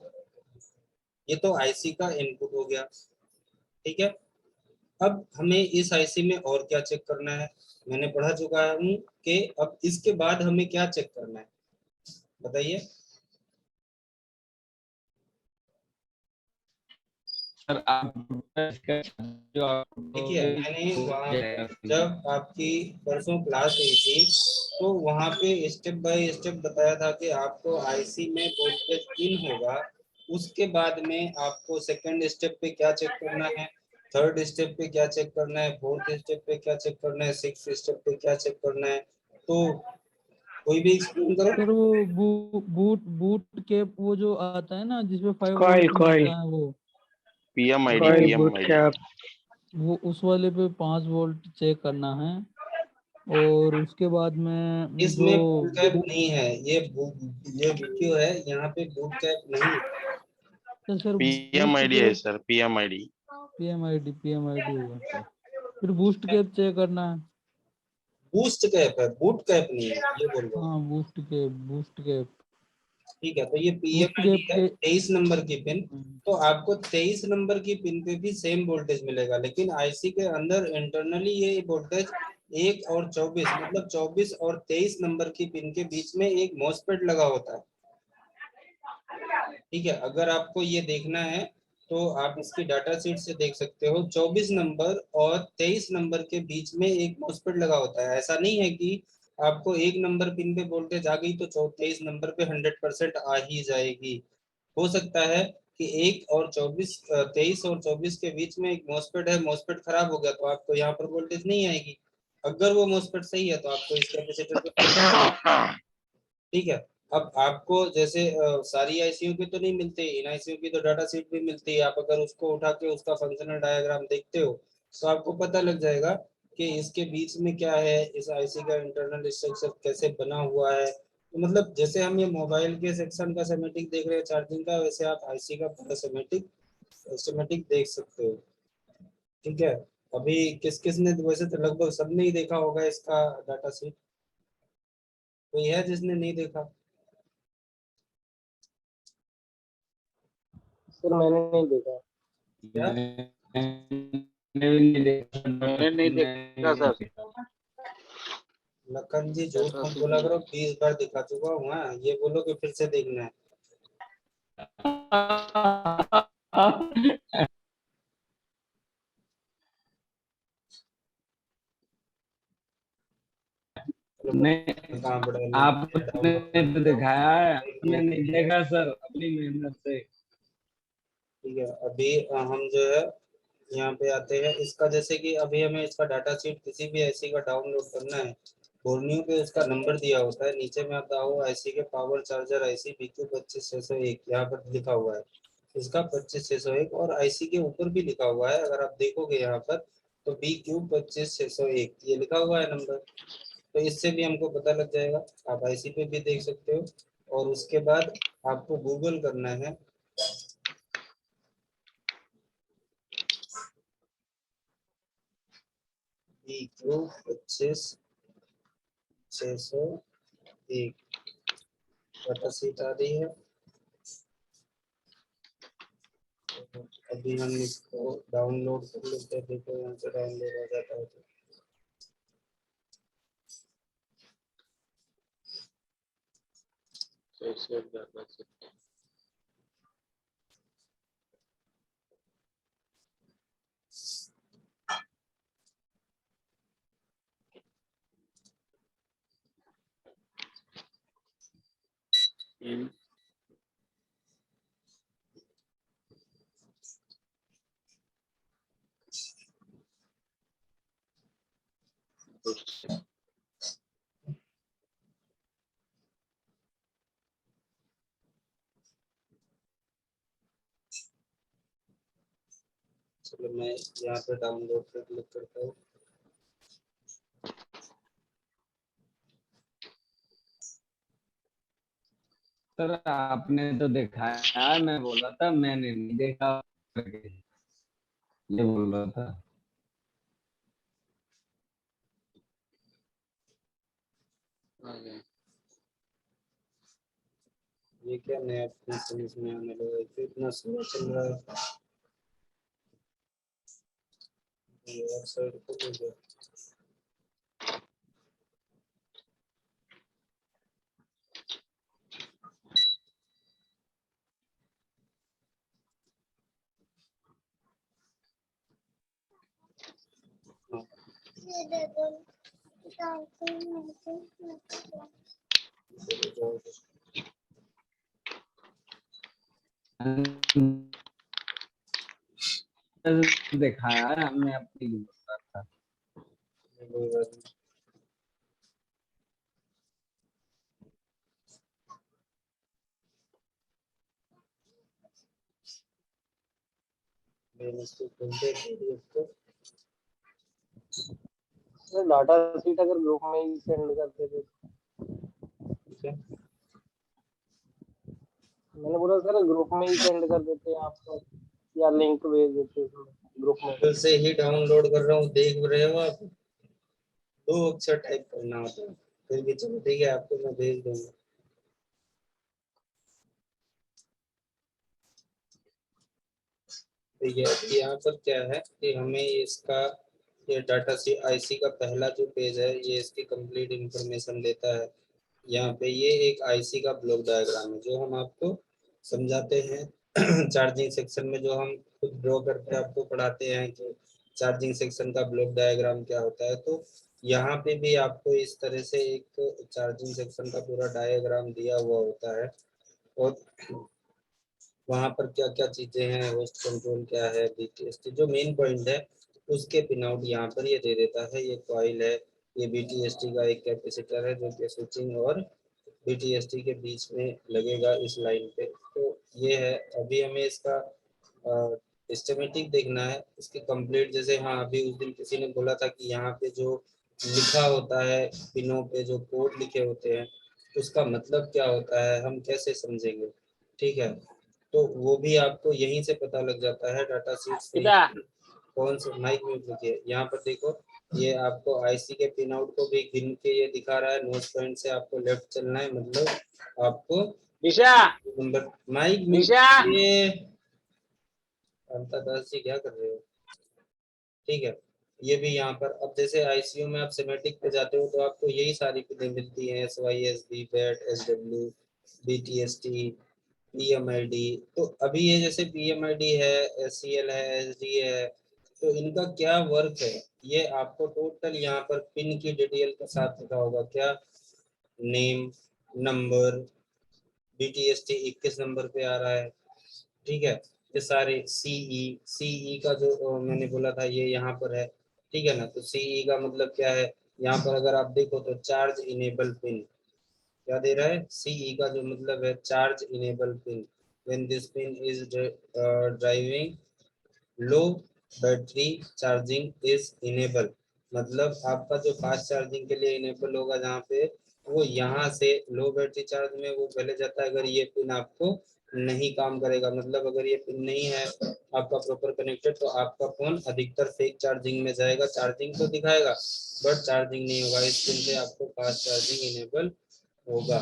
ये तो आईसी का इनपुट हो गया। ठीक है, अब हमें इस आईसी में और क्या चेक करना है, मैंने पढ़ा चुका हूँ कि अब इसके बाद हमें क्या चेक करना है, बताइए। सर आप जो आपको देखिए मैंने हो वहाँ जाएगा जब आपकी परसों क्लास हुई थी तो वहाँ पे स्टेप बाय स्टेप बताया था कि आपको आईसी में वोल्टेज इन होगा, उसके बाद में आपको सेकंड स्टेप पे क्या चेक करना है, थर्ड स्टेप पे क्या चेक करना है, फोर्थ स्टेप पे क्या चेक करना है, सिक्स्थ स्टेप पे क्या चेक करना है, तो कोई भी एक्सप्लेन करो। सर वो बूट बूट के वो जो आता है ना जिसमें 5 वोल्ट मिलता है वो पीएमआईडी वो पीएमआईडी वो उस वाले पे 5 वोल्ट चेक करना है। और उसके बाद में जो इसमें बूट कैप नहीं है, ये वीडियो है, यहाँ पे बूट कैप नहीं है। सर बूस्ट पीएमआईडी के है सर, पीएमआईडी। पीएमआईडी होगा सर। फिर बूस्ट के चेक करना है। बूस्ट कैप है, बूट कैप नहीं है, ये बोल रहा हूँ। हाँ बूस्ट के ठीक है, तो ये बूस्ट पीएमआईडी है के 23 नंबर की पिन। तो आपको 23 नंबर की पिन पे भी सेम वोल्टेज मिलेगा, लेकिन आईसी के अंदर इंटरनली ये वोल्टेज 1 और 24 मतलब 24 और 23 नंबर की पिन के बीच में एक मॉसफेट लगा होता है। ठीक है, अगर आपको ये देखना है तो आप इसकी डाटा शीट से देख सकते हो, 24 नंबर और 23 नंबर के बीच में एक मॉसफेट लगा होता है। ऐसा नहीं है कि आपको एक नंबर पिन पे वोल्टेज आ गई तो 23 नंबर पे 100% आ ही जाएगी। हो सकता है कि 23 और 24 के बीच में एक मॉसफेट है, मॉसफेट खराब हो गया तो आपको यहाँ पर वोल्टेज नहीं आएगी। अगर वो मॉसफेट सही है तो आपको इस कैपेसिटर पे। ठीक है, अब आपको जैसे सारी आईसीयू की तो नहीं मिलती, इन आईसीयू की तो डाटा शीट भी मिलती है। आप अगर उसको उठा के उसका फंक्शनल डायग्राम देखते हो तो आपको पता लग जाएगा कि इसके बीच में क्या है, इस आईसी का इंटरनल स्ट्रक्चर कैसे बना हुआ है। तो मतलब जैसे हम ये मोबाइल के सेक्शन का सेमेटिक देख रहे हैं चार्जिंग का, वैसे आप आईसी का पूरा सेमेटिक देख सकते हो। ठीक है, अभी किस किस ने, वैसे तो लगभग सबने ही देखा होगा इसका डाटा शीट, कोई है जिसने नहीं देखा? सर मैंने नहीं देखा। क्या? मैंने नहीं देखा सर। लखन जी झूठ मत बोला करो, 20 बार दिखा चुका हूँ। हाँ, ये बोलो कि फिर से देखना है। चलो नहीं, कहाँ पड़ा, मैंने आपने डाउनलोड कर तो लेता हूँ। दिखाया है, हमने एक नहीं देखा सर अपनी मेहनत से। ठीक है, अभी हम जो है यहाँ पे आते हैं इसका, जैसे कि अभी हमें इसका डाटा शीट किसी भी आईसी का डाउनलोड करना है। बोर्नियो पे उसका नंबर दिया होता है, नीचे में आता हो आईसी के पावर चार्जर आईसी BQ 25601, यहाँ पर लिखा हुआ है इसका 25601, और आईसी के ऊपर भी लिखा हुआ है, अगर आप देखोगे यहाँ पर तो BQ 25601 ये लिखा हुआ है नंबर। तो इससे भी हमको पता लग जाएगा, आप आईसी पे भी देख सकते हो। और उसके बाद आपको गूगल करना है BQ 25601 डाटा शीट आ रही है। तो अभी हम इसको डाउनलोड कर लेते हैं, देखो यहाँ से डाउनलोड हो जाता है तो। चलो मैं यहाँ पे डाउनलोड पे क्लिक करता हूँ। सर आपने तो दिखाया, मैं बोला था मैंने नहीं देखा करके, ये बोल रहा था। ये क्या नया फंक्शन इसमें आने लगा है, तो इतना स्लो चल रहा है। ये और साइड को ले गया। दिखाया है हमने अपनी था। कोई बात नहीं। मैंने इसको खोलते PDF को। डाटा शीट अगर ग्रुप में ही सेंड करते थे, ठीक है, मैंने बोला सर ग्रुप में ही सेंड कर देते हैं आपको, या लिंक भेज देते हैं ग्रुप में। फिर से ही डाउनलोड कर रहा हूँ, देख रहे हो आप, 2 अक्षर टाइप करना होता है। फिर भी चलो ठीक है, आपको मैं भेज दूंगा। तो ये यहाँ पर क्या है कि हमें इसका ये डाटा सी आईसी का पहला जो पेज है, ये इसकी कंप्लीट इंफॉर्मेशन देता है। यहाँ पे ये एक आईसी का ब्लॉक डायग्राम है जो हम आपको समझाते हैं चार्जिंग सेक्शन में, जो हम खुद ड्रॉ करके आपको पढ़ाते हैं कि चार्जिंग सेक्शन का ब्लॉक डायग्राम क्या होता है। तो यहाँ पे भी आपको इस तरह से एक चार्जिंग सेक्शन का पूरा डायग्राम दिया हुआ होता है, और वहाँ पर क्या क्या चीजें हैं, होस्ट कंट्रोल क्या है, बीटीएसटी जो मेन पॉइंट है उसके पिन आउट यहाँ पर ये दे देता है। ये कॉइल है, ये बीटीएसटी का एक कैपेसिटर है जो कि स्विचिंग और बीटीएसटी के बीच में लगेगा इस लाइन पे। तो ये है, अभी हमें इसका एस्टिमेटिक देखना है इसकी कंप्लीट। जैसे हाँ, अभी उस दिन किसी ने बोला था कि यहाँ पे जो लिखा होता है, पिनों पे जो कोड लिखे होते हैं, उसका मतलब क्या होता है, हम कैसे समझेंगे। ठीक है, तो वो भी आपको यहीं से पता लग जाता है डाटा शीट से। कौन सा माइक म्यूट लिखिए, यहाँ पर देखो, ये आपको आईसी के पिन आउट को भी गिन के ये दिखा रहा है। नोट पॉइंट से आपको लेफ्ट चलना है, मतलब आपको नंबर माइक म्यूट। ये अंता दास जी क्या कर रहे हो। ठीक है, ये भी यहाँ पर, अब जैसे आईसीयू में आप सिमेटिक पे जाते हो तो आपको यही सारी पिनें मिलती हैं, SYSB, bat, SW, BTST, PMID। तो अभी ये जैसे PMID है, SCL है, SD है, तो इनका क्या वर्क है ये आपको टोटल यहाँ पर पिन की डिटेल के साथ पता होगा। क्या नेम, नंबर, BTST 21 नंबर पे आ रहा है। ठीक है, ये सारे CE का जो मैंने बोला था ये यहाँ पर है। ठीक है ना, तो CE का मतलब क्या है, यहाँ पर अगर आप देखो तो चार्ज इनेबल पिन क्या दे रहा है। CE का जो मतलब है charge enable pin, when this pin is driving low battery charging is enable, मतलब आपका जो फास्ट चार्जिंग के लिए इनेबल होगा जहाँ पे, वो यहाँ से लो बैटरी चार्ज में वो पहले जाता है। अगर ये पिन आपको नहीं काम करेगा, मतलब अगर ये पिन नहीं है आपका प्रॉपर कनेक्टेड, तो आपका फोन अधिकतर फेक चार्जिंग में जाएगा। चार्जिंग तो दिखाएगा बट चार्जिंग नहीं होगा। इस पिन से आपको फास्ट चार्जिंग इनेबल होगा।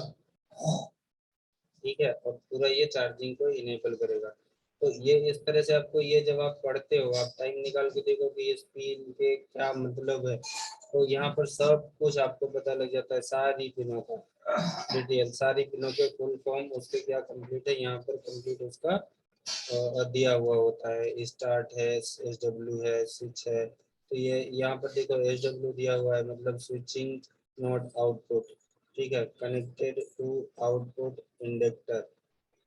ठीक है, और पूरा ये चार्जिंग को इनेबल करेगा। तो ये इस तरह से आपको, ये जब आप पढ़ते हो आप टाइम निकाल के देखो कि इस पिन के क्या मतलब है, तो यहाँ पर सब कुछ आपको पता लग जाता है, सारी पिनों का डिटेल, सारी पिनों के फुल फॉर्म उसके क्या कंप्लीट है, यहाँ पर कंप्लीट उसका दिया हुआ होता है। स्टार्ट है, SW है, स्विच है। तो ये यहाँ पर देखो SW दिया हुआ है, मतलब स्विचिंग नॉट आउटपुट। ठीक है, connected to output inductor.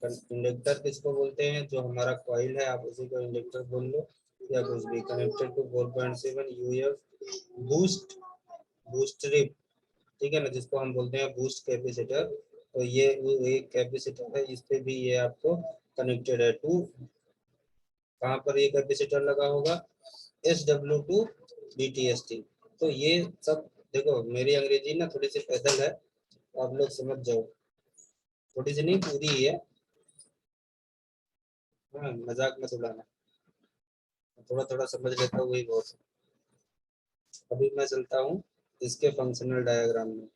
Inductor किसको बोलते हैं, जो हमारा कॉइल है आप उसी को इंडक्टर बोल लो या कुछ भी। Connected to 4.7 UF boost bootstrap. ठीक है ना, जिसको हम बोलते हैं बूस्ट कैपेसिटर। तो ये वो एक कैपेसिटर है, इस पे भी ये आपको कनेक्टेड है टू, कहाँ पर ये कैपेसिटर लगा होगा, SW टू BTST। तो ये सब देखो, मेरी अंग्रेजी ना थोड़ी सी पैदल है, तो आप लोग समझ जाओ, थोड़ी सी नहीं पूरी ही है। हाँ, मजाक मत उड़ाना, थोड़ा थोड़ा समझ लेता हूँ वही बहुत है। अभी मैं चलता हूँ इसके फंक्शनल डायग्राम में।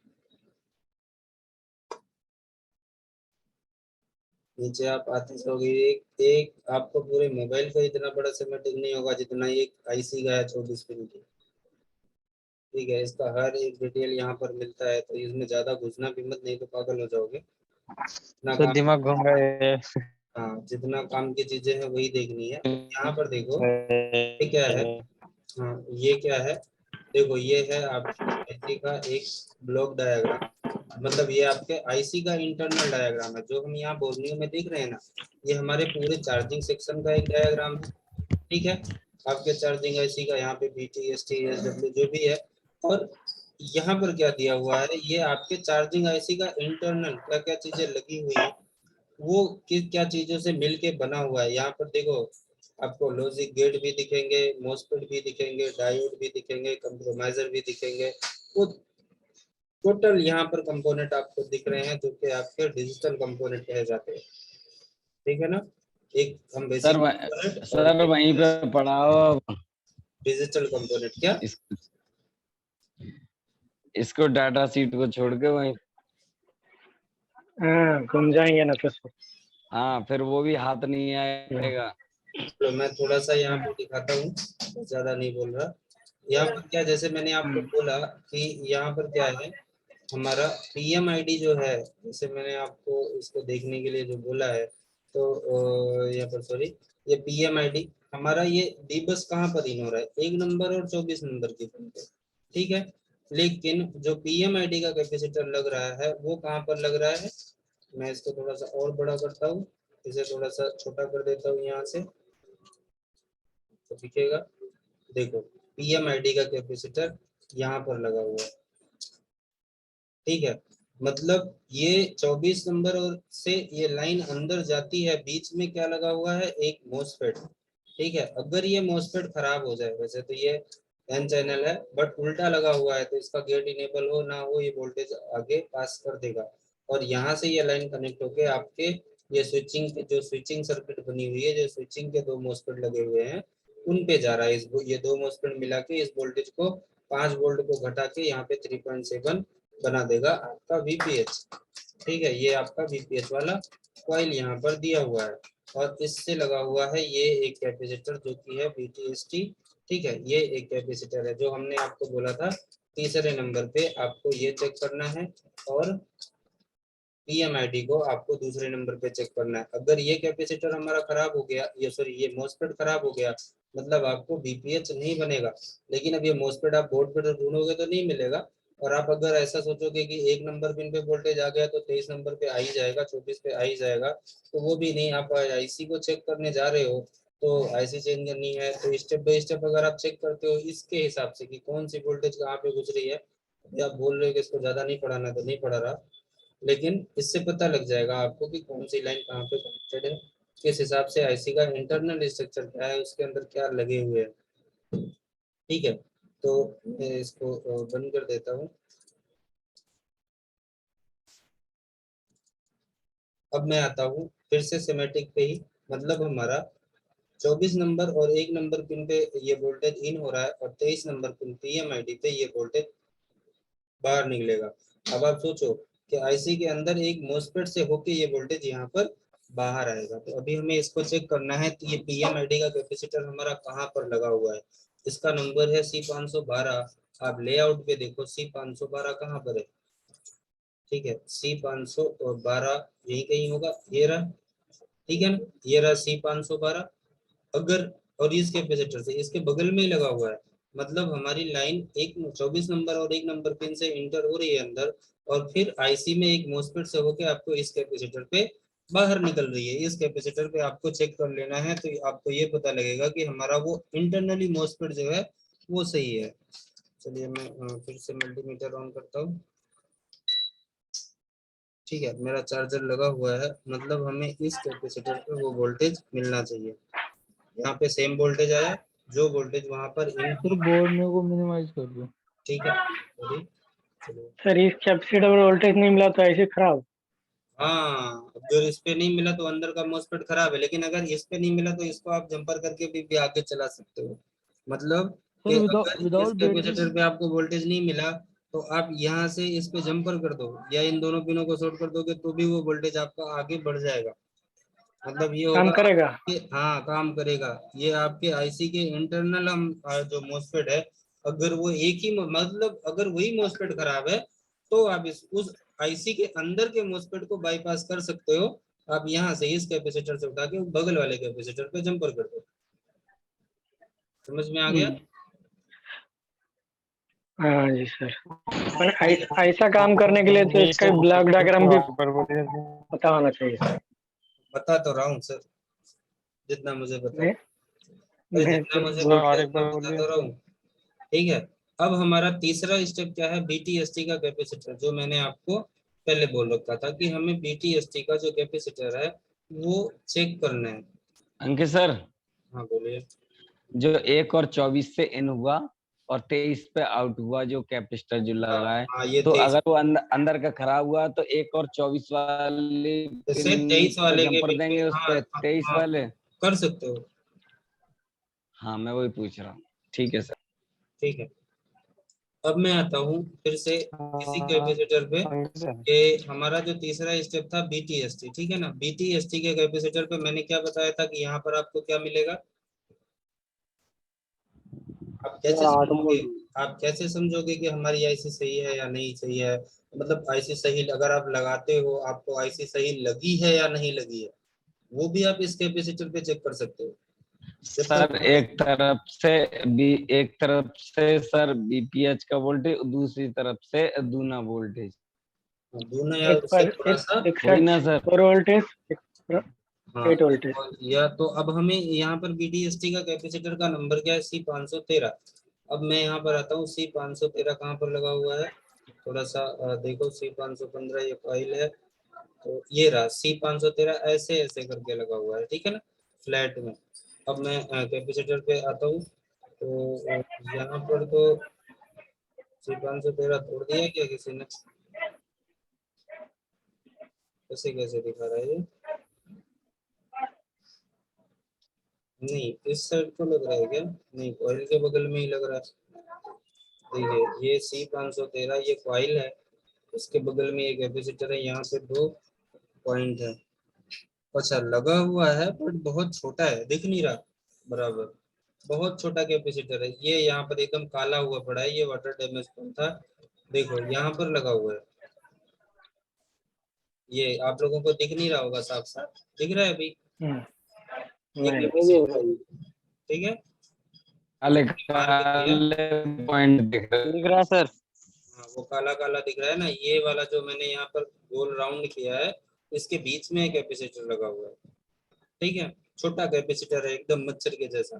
नीचे आप आते जाओगे, एक एक आपको पूरे मोबाइल का इतना बड़ा सिमेटिक नहीं होगा जितना एक आईसी का है 24 पिन की। ठीक है, इसका हर एक डिटेल यहाँ पर मिलता है, तो इसमें ज्यादा घुसना भी मत, नहीं तो पागल हो जाओगे। ना सर काम, दिमाग घूम रहा है। हाँ जितना काम की चीजें हैं वही देखनी है। यहाँ पर देखो ये क्या है, हाँ ये क्या है, देखो ये है आपके आईसी का एक ब्लॉक डायग्राम, मतलब ये आपके आईसी का इंटरनल डायग्राम है। जो हम यहाँ बोर्नियो में देख रहे हैं ना, ये हमारे पूरे चार्जिंग सेक्शन का एक डायग्राम है। ठीक है, आपके चार्जिंग आईसी का यहाँ पे BT ST SW जो भी है। और यहाँ पर क्या दिया हुआ है, ये आपके चार्जिंग आईसी का इंटरनल क्या क्या चीजें लगी हुई है, वो किस क्या चीजों से मिलके बना हुआ है। यहाँ पर देखो आपको लॉजिक गेट भी दिखेंगे, मॉसफेट भी दिखेंगे, डायोड भी दिखेंगे, कंप्रोमाइजर भी दिखेंगे। वो टोटल यहाँ पर कंपोनेंट आपको दिख रहे हैं जो कि आपके डिजिटल कंपोनेंट कहे जाते हैं। ठीक है ना, एक हम बेसिक कंपोनेंट और सर वहीं पे पढ़ाओ डिजिटल कंपोनेंट। क्या इस, इसको डाटा शीट को छोड़ के वहीं। हाँ घूम जाएंगे ना तो सर। हाँ फिर वो भी हाथ नहीं आएगा। तो मैं थोड़ा सा यहाँ पे दिखाता हूँ, ज्यादा नहीं बोल रहा। यहाँ पर क्या, जैसे मैंने आपको बोला कि यहाँ पर क्या है, हमारा PMID जो है, जैसे मैंने आपको इसको देखने के लिए जो बोला है, तो यहाँ पर सॉरी, ये PMID हमारा ये डीबस कहाँ पर इन हो रहा है, 1 नंबर और 24 नंबर की पिन पे। ठीक है, लेकिन जो PMID का कैपेसिटर लग रहा है वो कहाँ पर लग रहा है, मैं इसको थोड़ा सा और बड़ा करता हूँ, इसे थोड़ा सा छोटा कर देता हूँ यहाँ से, तो दिखेगा। देखो PMID का कैपेसिटर यहाँ पर लगा हुआ है। ठीक है, मतलब ये 24 नंबर और से ये लाइन अंदर जाती है, बीच में क्या लगा हुआ है, एक मोसफेट। ठीक है, अगर ये मोसफेट खराब हो जाए, वैसे तो ये N चैनल है बट उल्टा लगा हुआ है, तो इसका गेट इनेबल हो ना हो ये वोल्टेज आगे पास कर देगा। और यहाँ से ये लाइन कनेक्ट होके आपके ये स्विचिंग जो स्विचिंग सर्किट बनी हुई है, जो स्विचिंग के 2 मोसफेट लगे हुए हैं उन पे जा रहा है। ये 2 मोसफेट मिला के इस वोल्टेज को 5 वोल्ट को घटा के यहाँ पे 3.7 बना देगा आपका VPH। ठीक है, ये आपका VPH वाला कॉइल यहाँ पर दिया हुआ है, और इससे लगा हुआ है ये एक कैपेसिटर जो कि है BTST। ठीक है, ये एक कैपेसिटर है जो हमने आपको बोला था तीसरे नंबर पे आपको ये चेक करना है, और PMID को आपको दूसरे नंबर पे चेक करना है। अगर ये कैपेसिटर हमारा खराब हो गया, ये सॉरी ये मोसफेट खराब हो गया, मतलब आपको VPH नहीं बनेगा। लेकिन अब ये मोसफेट आप बोर्ड पे ढूंढोगे तो नहीं मिलेगा। और आप अगर ऐसा सोचोगे कि 1 नंबर पिन पे वोल्टेज आ गया तो 23 नंबर पे आ ही जाएगा, 24 पे आ ही जाएगा, तो वो भी नहीं। आप आईसी को चेक करने जा रहे हो तो आईसी चेंज करनी है, तो स्टेप बाय स्टेप अगर आप चेक करते हो इसके हिसाब से कि कौन सी वोल्टेज कहाँ पे गुजरी है, आप बोल रहे हो कि इसको ज्यादा नहीं पढ़ाना, तो नहीं पढ़ा रहा, लेकिन इससे पता लग जाएगा आपको कि कौन सी लाइन कहाँ पे कनेक्टेड है, किस हिसाब से आईसी का इंटरनल स्ट्रक्चर क्या है, उसके अंदर क्या लगे हुए हैं। ठीक है, तो मैं इसको बंद कर देता हूँ। अब मैं आता हूँ फिर से सिमेटिक पे ही, मतलब हमारा 24 नंबर और 1 नंबर पिन पे ये वोल्टेज इन हो रहा है, और 23 नंबर पिन PMID पे ये वोल्टेज बाहर निकलेगा। अब आप सोचो कि आईसी के अंदर एक मोसफेट से होके ये वोल्टेज यहाँ पर बाहर आएगा। तो अभी हमें इसको चेक करना है, तो ये PMID का कैपेसिटर हमारा कहाँ पर लगा हुआ है, इसका नंबर है C512। आप लेआउट पे देखो C512 कहाँ पर है। ठीक है, C512 यही कहीं होगा, ये रहा। ठीक है ना, ये रहा C512। अगर और इस कैपेसिटर से इसके बगल में ही लगा हुआ है, मतलब हमारी लाइन एक 24 नंबर और 1 नंबर पिन से इंटर हो रही है अंदर, और फिर आईसी में एक मोसफेट से होकर आपको इस कैपेसिटर पे बाहर निकल रही है। इस कैपेसिटर पे आपको चेक कर लेना है, तो आपको ये पता लगेगा कि हमारा वो इंटरनली मोसफेट जो है वो सही है। चलिए मैं फिर से मल्टीमीटर ऑन करता हूँ। ठीक है, मेरा चार्जर लगा हुआ है, मतलब हमें इस कैपेसिटर पे वो वोल्टेज मिलना चाहिए। यहाँ पे सेम वोल्टेज आया जो वोल्टेज वहां पर इन। सर बोर्ड में को मिनिमाइज कर दो। ठीक है, चलिए चलो। सर इस कैपेसिटर में वोल्टेज नहीं मिला तो ऐसे खराब। हाँ, अगर इस पे नहीं मिला तो अंदर का मोसफेट खराब है, लेकिन अगर इस पे नहीं मिला तो इसको आप जंपर करके भी आगे चला सकते हो। मतलब कि सर अगर इस विदाउट बैटरी। कैपेसिटर पे आपको वोल्टेज नहीं मिला तो आप यहाँ से इस पे जंपर कर दो, या इन दोनों पिनों को शॉर्ट कर दोगे तो भी वो वोल्टेज आपका आगे बढ़ जाएगा। मतलब ये काम होगा करेगा। कि हाँ काम करेगा। ये आपके आईसी के इंटरनल हम जो मोस्फेट है, अगर वो एक ही मतलब अगर वही मोस्फेट खराब है तो आप उस आईसी के अंदर के मोस्फेट को बाईपास कर सकते हो। आप यहाँ से इस कैपेसिटर से उठा के बगल वाले कैपेसिटर पे जंपर कर दो। समझ में आ गया? हाँ जी सर। पर ऐसा काम करने के लिए तो इसका ब्लॉक डायग्राम भी पता होना चाहिए सर। बता तो रहा हूँ सर, जितना मुझे पता है। नहीं नहीं जितना सर मुझे वो पता है उतना बता तो रहा हूँ। ठीक है। अब हमारा तीसरा स्टेप क्या है, बीटीएसटी का कैपेसिटर, जो मैंने आपको पहले बोल रखा था कि हमें बीटीएसटी का जो कैपेसिटर है वो चेक करना है। अंकित सर, हाँ बोलिए। जो 1 और 24 से इन हुआ और 23 पे आउट हुआ जो कैपेसिटर जो लगा है, हाँ ये तो 23 अगर वो अंदर का खराब हुआ तो 1 और 24 वाले जैसे पिन 23 पे वाले के जंपर बीच में, देंगे, उस हाँ पे हाँ 23 हाँ, वाले। कर सकते हो। हाँ, मैं वही पूछ रहा हूँ। ठीक है सर। ठीक है। अब मैं आता हूँ फिर से इसी कैपेसिटर पे कि हमारा जो तीसरा स्टेप था बीटीएसटी, ठीक है ना। बीटीएसटी के कैपेसिटर पे मैंने क्या बताया था कि यहाँ पर आपको क्या मिलेगा। आप कैसे समझोगे, आप कैसे समझोगे कि हमारी आईसी सही है या नहीं सही है। मतलब आईसी सही अगर आप लगाते हो, आपको आईसी सही लगी है या नहीं लगी है, वो भी आप इस कैपेसिटर पे चेक कर सकते हो। जब सर तक एक तरफ से सर बीपीएच का वोल्टेज, दूसरी तरफ से दूना वोल्टेज, दोनों या उससे थोड़ा सा वही ना सर? 4 वोल्टेज हाँ 8 वोल्टेज। या तो अब हमें यहाँ पर बीटीएसटी का कैपेसिटर का नंबर क्या है, C513। अब मैं यहाँ पर आता हूँ, C513 कहाँ पर लगा हुआ है, थोड़ा सा देखो। C515 ये फाइल है, तो ये रहा C513 ऐसे ऐसे करके लगा हुआ है, ठीक है ना, फ्लैट में। अब मैं कैपेसिटर पे आता हूँ, तो यहाँ पर तो C513 तोड़ दिया क्या किसी ने, कैसे कैसे दिखा रहा है ये। नहीं इस साइड को लग रहा है क्या, नहीं कॉइल के बगल में ही लग रहा है। देखिए ये C513 ये कॉइल है, उसके बगल में एक कैपेसिटर है, यहाँ पे 2 पॉइंट है। अच्छा लगा हुआ है बट बहुत छोटा है, दिख नहीं रहा बराबर, बहुत छोटा कैपेसिटर है ये। यहाँ पर एकदम काला हुआ पड़ा है, ये वाटर डैमेज कौन था, देखो यहाँ पर लगा हुआ है। ये आप लोगों को दिख नहीं रहा होगा, साफ साफ दिख रहा है अभी ये कैपेसिटर, ठीक है। काले मार के दिया, काले पॉइंट दिख रहे दिख रहा है सर। हाँ वो काला काला दिख रहा है ना, ये वाला जो मैंने यहाँ पर गोल राउंड किया है, इसके बीच में कैपेसिटर लगा हुआ है, ठीक है। छोटा कैपेसिटर है एकदम मच्छर के जैसा,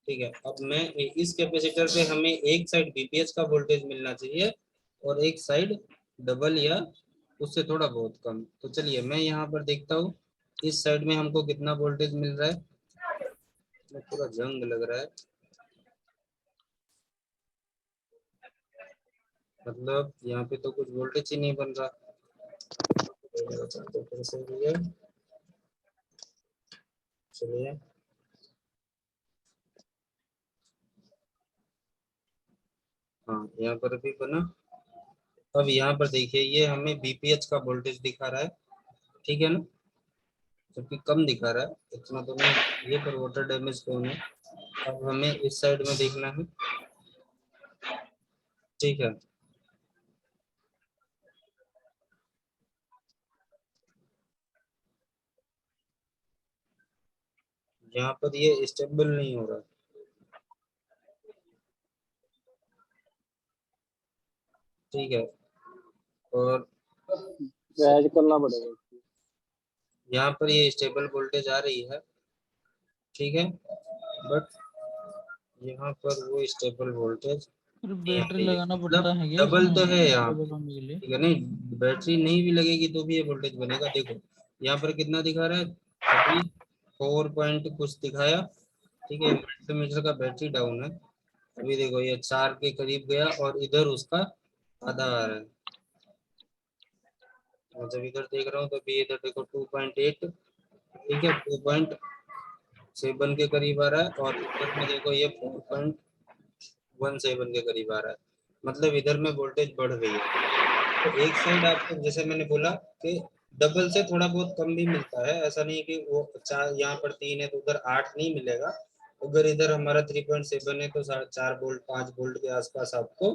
ठीक है। अब मैं इस कैपेसिटर पे हमें एक साइड बीपीएच का वोल्टेज मिलना चाहिए और एक साइड डबल या उससे थोड़ा बहुत कम। तो चलिए मैं यहाँ पर देखता हूँ इस साइड में हमको कितना वोल्टेज मिल रहा है, पूरा जंग लग रहा है, मतलब यहाँ पे तो कुछ वोल्टेज ही नहीं बन रहा। फिर से चलिए हाँ यहाँ पर अभी बना। अब यहाँ पर देखिए ये हमें बीपीएच का वोल्टेज दिखा रहा है, ठीक है ना, जबकि कम दिखा रहा है, इतना तो नहीं। ये पर वाटर डैमेज कौन है, अब हमें इस साइड में देखना है, ठीक है। यहाँ पर ये स्टेबल नहीं हो रहा, ठीक है। और ऐड करना पड़ेगा। यहाँ पर ये स्टेबल वोल्टेज आ रही है, ठीक है, बट यहाँ पर वो स्टेबल वोल्टेज फिर नहीं आ बैटरी रही है, लगाना मतलब पड़ता है क्या डबल तो है इसमें यहाँ, स्टेबल होने के लिए? ठीक है। नहीं बैटरी नहीं भी लगेगी तो भी ये वोल्टेज बनेगा। देखो यहाँ पर कितना दिखा रहा है, अभी 4 पॉइंट कुछ दिखाया, ठीक है। मल्टीमीटर का बैटरी डाउन है, अभी देखो ये 4 के करीब गया और इधर उसका आधा आ रहा है। मैं जब इधर देख रहा हूँ तो अभी इधर देखो 2.8, ठीक है, 2.7 के करीब आ रहा है और इधर में देखो ये 4.17 के करीब आ रहा है, मतलब इधर में वोल्टेज बढ़ रही है। तो एक साइड आपको जैसे मैंने बोला कि डबल से थोड़ा बहुत कम भी मिलता है, ऐसा नहीं कि वो यहाँ पर 3 है तो उधर 8 नहीं मिलेगा। अगर इधर हमारा 3.7 है तो 4 वोल्ट 5 वोल्ट के आसपास आपको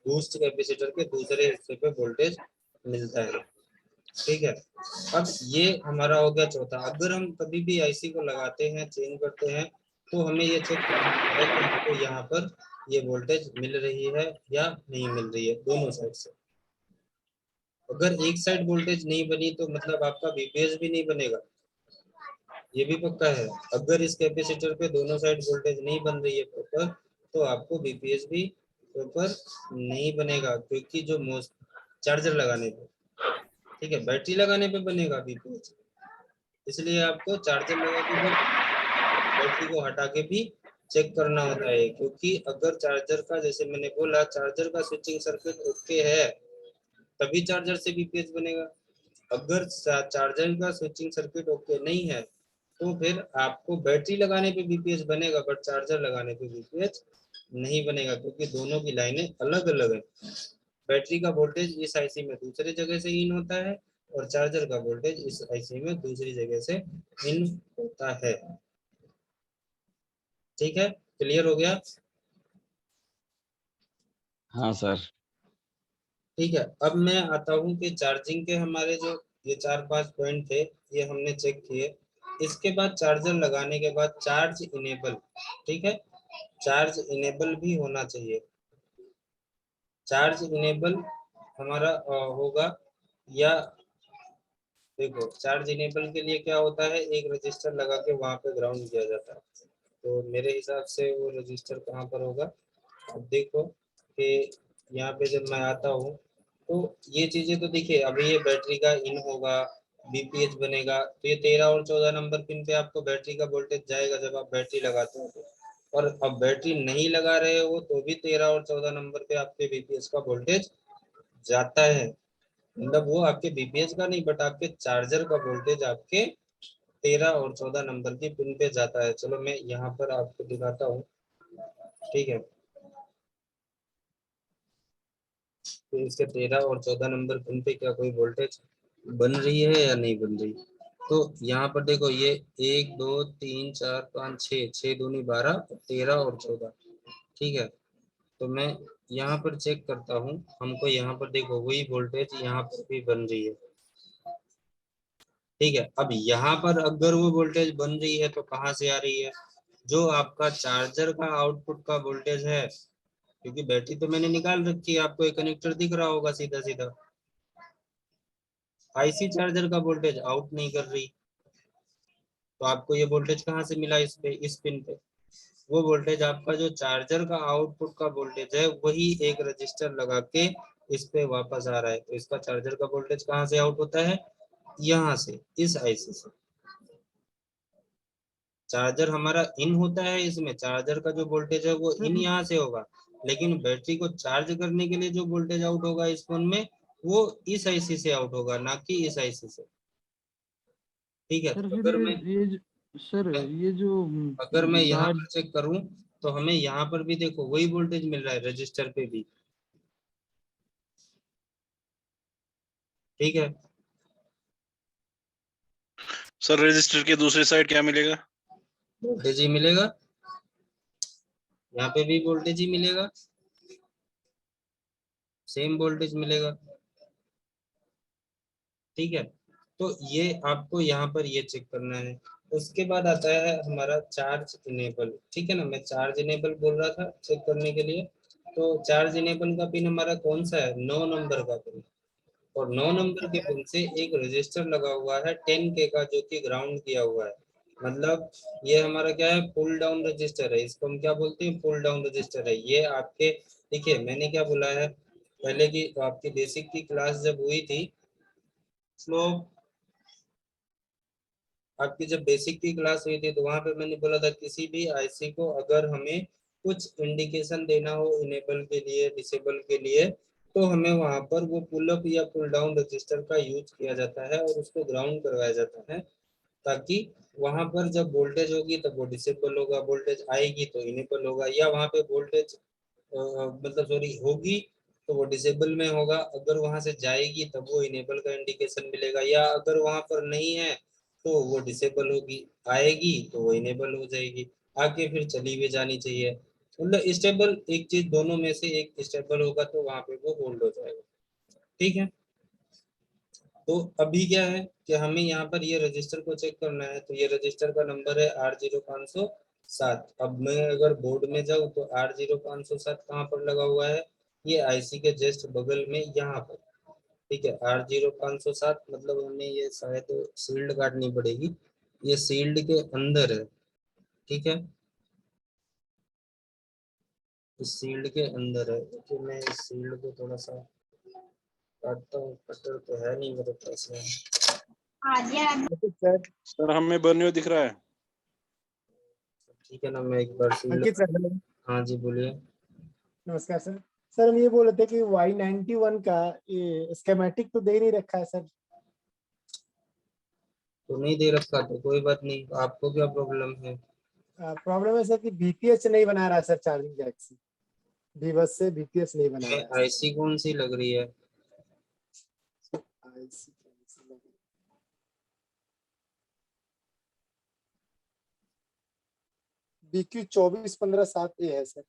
बूस्ट कैपेसिटर के दूसरे हिस्से पे वोल्टेज मिलता है। ठीक है, अब ये हमारा हो गया चौथा। अगर हम कभी भी आईसी को लगाते हैं, चेंज करते हैं, तो हमें ये चेक करना है कि हमको यहाँ पर ये वोल्टेज मिल रही है या नहीं मिल रही है, दोनों साइड से। अगर एक साइड वोल्टेज नहीं बनी तो मतलब आपका बीपीएस भी नहीं बनेगा, ये भी पक्का है। अगर इस कैपेसिटर पे दोनों साइड वोल्टेज नहीं बन रही है प्रॉपर, तो आपको बीपीएस भी प्रॉपर नहीं बनेगा, क्योंकि जो चार्जर लगाने पे, ठीक है, बैटरी लगाने पे बनेगा बीपीएस। इसलिए आपको चार्जर लगा के भी बैटरी को हटा के भी चेक करना होता है, क्योंकि अगर चार्जर का, जैसे मैंने बोला, चार्जर का स्विचिंग सर्किट ओके है तभी चार्जर से बीपीएस बनेगा। अगर चार्जर का स्विचिंग सर्किट ओके नहीं है तो फिर आपको बैटरी लगाने पे बीपीएस बनेगा, बट चार्जर लगाने पे बीपीएस नहीं बनेगा, क्योंकि दोनों की लाइनें अलग अलग है। बैटरी का वोल्टेज इस आईसी में दूसरी जगह से इन होता है और चार्जर का वोल्टेज इस आईसी में दूसरी जगह से इन होता है। ठीक है, क्लियर हो गया? हाँ सर। ठीक है, अब मैं आता हूँ कि चार्जिंग के हमारे जो ये 4-5 पॉइंट थे, ये हमने चेक किए। इसके बाद चार्जर लगाने के बाद चार्ज इनेबल, ठीक है, चार्ज इनेबल भी होना चाहिए। चार्ज इनेबल हमारा होगा, या देखो चार्ज इनेबल के लिए क्या होता है, एक रजिस्टर लगा के वहां पे ग्राउंड किया जाता है। तो मेरे हिसाब से वो रजिस्टर कहाँ पर होगा, अब देखो कि यहाँ पे जब मैं आता हूँ तो ये चीजें तो देखिए, अभी ये बैटरी का इन होगा, बीपीएच बनेगा, तो ये 13 और 14 नंबर पिन पे आपको बैटरी का वोल्टेज जाएगा जब आप बैटरी लगाते हो तो। और अब बैटरी नहीं लगा रहे हो तो भी 13 और 14 नंबर पे आपके बीपीएच का वोल्टेज जाता है। मतलब वो आपके बीपीएच का नहीं, बट आपके चार्जर का वोल्टेज आपके 13 और 14 नंबर की पिन पे जाता है। चलो मैं यहाँ पर आपको दिखाता हूँ, ठीक है, तो इसके 13 और 14 नंबर पिन पे क्या कोई वोल्टेज बन रही है या नहीं बन रही। तो यहाँ पर देखो, ये 1 2 3 4 5 6, 6 दूनी 12, 13 और 14, ठीक है। तो मैं यहाँ पर चेक करता हूँ, हमको यहाँ पर देखो वही वोल्टेज यहाँ पर भी बन रही है, ठीक है। अब यहाँ पर अगर वो वोल्टेज बन रही है तो कहाँ से आ रही है, जो आपका चार्जर का आउटपुट का वोल्टेज है, क्योंकि बैटरी तो मैंने निकाल रखी है, आपको एक कनेक्टर दिख रहा होगा सीधा सीधा। आईसी चार्जर का वोल्टेज आउट नहीं कर रही, तो आपको ये वोल्टेज कहाँ से मिला, इस पे, इस पिन पे। वो वोल्टेज आपका जो चार्जर का आउटपुट का वोल्टेज है, वही एक रजिस्टर लगा के इस पे वापस आ रहा है। तो इसका चार्जर का वोल्टेज कहाँ से आउट होता है, यहाँ से, इस आईसी से। चार्जर हमारा इन होता है, इसमें चार्जर का जो वोल्टेज है वो इन यहाँ से होगा, लेकिन बैटरी को चार्ज करने के लिए जो वोल्टेज आउट होगा इस फोन में, वो इस आईसी से आउट होगा, ना कि इस आईसी से। ठीक है, सर तो फिर सर ये जो अगर मैं यहाँ चार्ज पर चेक करूं तो हमें यहाँ पर भी देखो वही वोल्टेज मिल रहा है रजिस्टर पे भी, ठीक है। सर रजिस्टर के दूसरी साइड क्या मिलेगा? वोल्टेज ही मिलेगा, यहाँ पे भी वोल्टेज ही मिलेगा, सेम वोल्टेज मिलेगा, ठीक है। तो ये आपको यहाँ पर ये चेक करना है। उसके बाद आता है हमारा चार्ज इनेबल, ठीक है ना, मैं चार्ज इनेबल बोल रहा था चेक करने के लिए। तो चार्ज इनेबल का पिन हमारा कौन सा है, 9 नंबर का पिन, और 9 नंबर के पिन से एक रजिस्टर लगा हुआ है 10K का, जो कि ग्राउंड किया हुआ है। मतलब ये हमारा क्या है, पुल डाउन रजिस्टर है, इसको हम क्या बोलते हैं, पुल डाउन रजिस्टर है। ये आपके, देखिए मैंने क्या बोला है पहले की, तो आपकी बेसिक की क्लास जब हुई थी, स्लोप, आपकी जब बेसिक की क्लास हुई थी तो वहां पे मैंने बोला था किसी भी आईसी को अगर हमें कुछ इंडिकेशन देना हो इनेबल के लिए, डिसेबल के लिए, तो हमें वहां पर वो पुल अप या पुल डाउन रजिस्टर का यूज किया जाता है और उसको ग्राउंड करवाया जाता है, ताकि वहां पर जब वोल्टेज होगी तब वो डिसेबल होगा, वोल्टेज आएगी तो इनेबल होगा, या वहां पे वोल्टेज मतलब सॉरी होगी तो वो डिसेबल में होगा, अगर वहां से जाएगी तब वो इनेबल का इंडिकेशन मिलेगा, या अगर वहां पर नहीं है तो वो डिसेबल होगी, आएगी तो वो इनेबल हो जाएगी, आके फिर चली भी जानी चाहिए। मतलब स्टेबल एक चीज, दोनों में से एक स्टेबल होगा तो वहां पे वो होल्ड हो जाएगा। ठीक है, तो अभी क्या है कि हमें यहाँ पर ये रजिस्टर को चेक करना है, तो ये रजिस्टर का नंबर है R0507। अब मैं अगर बोर्ड में जाऊँ तो R0507 कहाँ पर लगा हुआ है, ये आईसी के जस्ट बगल में यहाँ पर। ठीक है, R0507 मतलब हमें ये शायद सील्ड काटनी पड़ेगी, ये सील्ड के अंदर है। ठीक है, इस सील्ड के अंदर है, तो मैं इस सील्ड को थोड़ा सा काटता हूँ, कटर तो है नहीं मेरे पास में। सर हमें बर्नियो दिख रहा है। ठीक है ना, मैं एक बार सील्ड। अंकित सर, हाँ जी बोलिए। नमस्कार सर। सर हम ये बोल रहे थे कि Y91 का ये स्केमेटिक तो दे नहीं रखा है सर। तो नहीं दे रखा तो कोई बात नहीं, आपको क्या प्रॉब्लम है? प्रॉब्लम है सर कि बीपीएच नहीं बना रहा है सर, चार्जिंग जैक से बस से बीपीएच नहीं बना रहा है। आईसी कौन सी लग रही है? BQ 2415/7 है सर।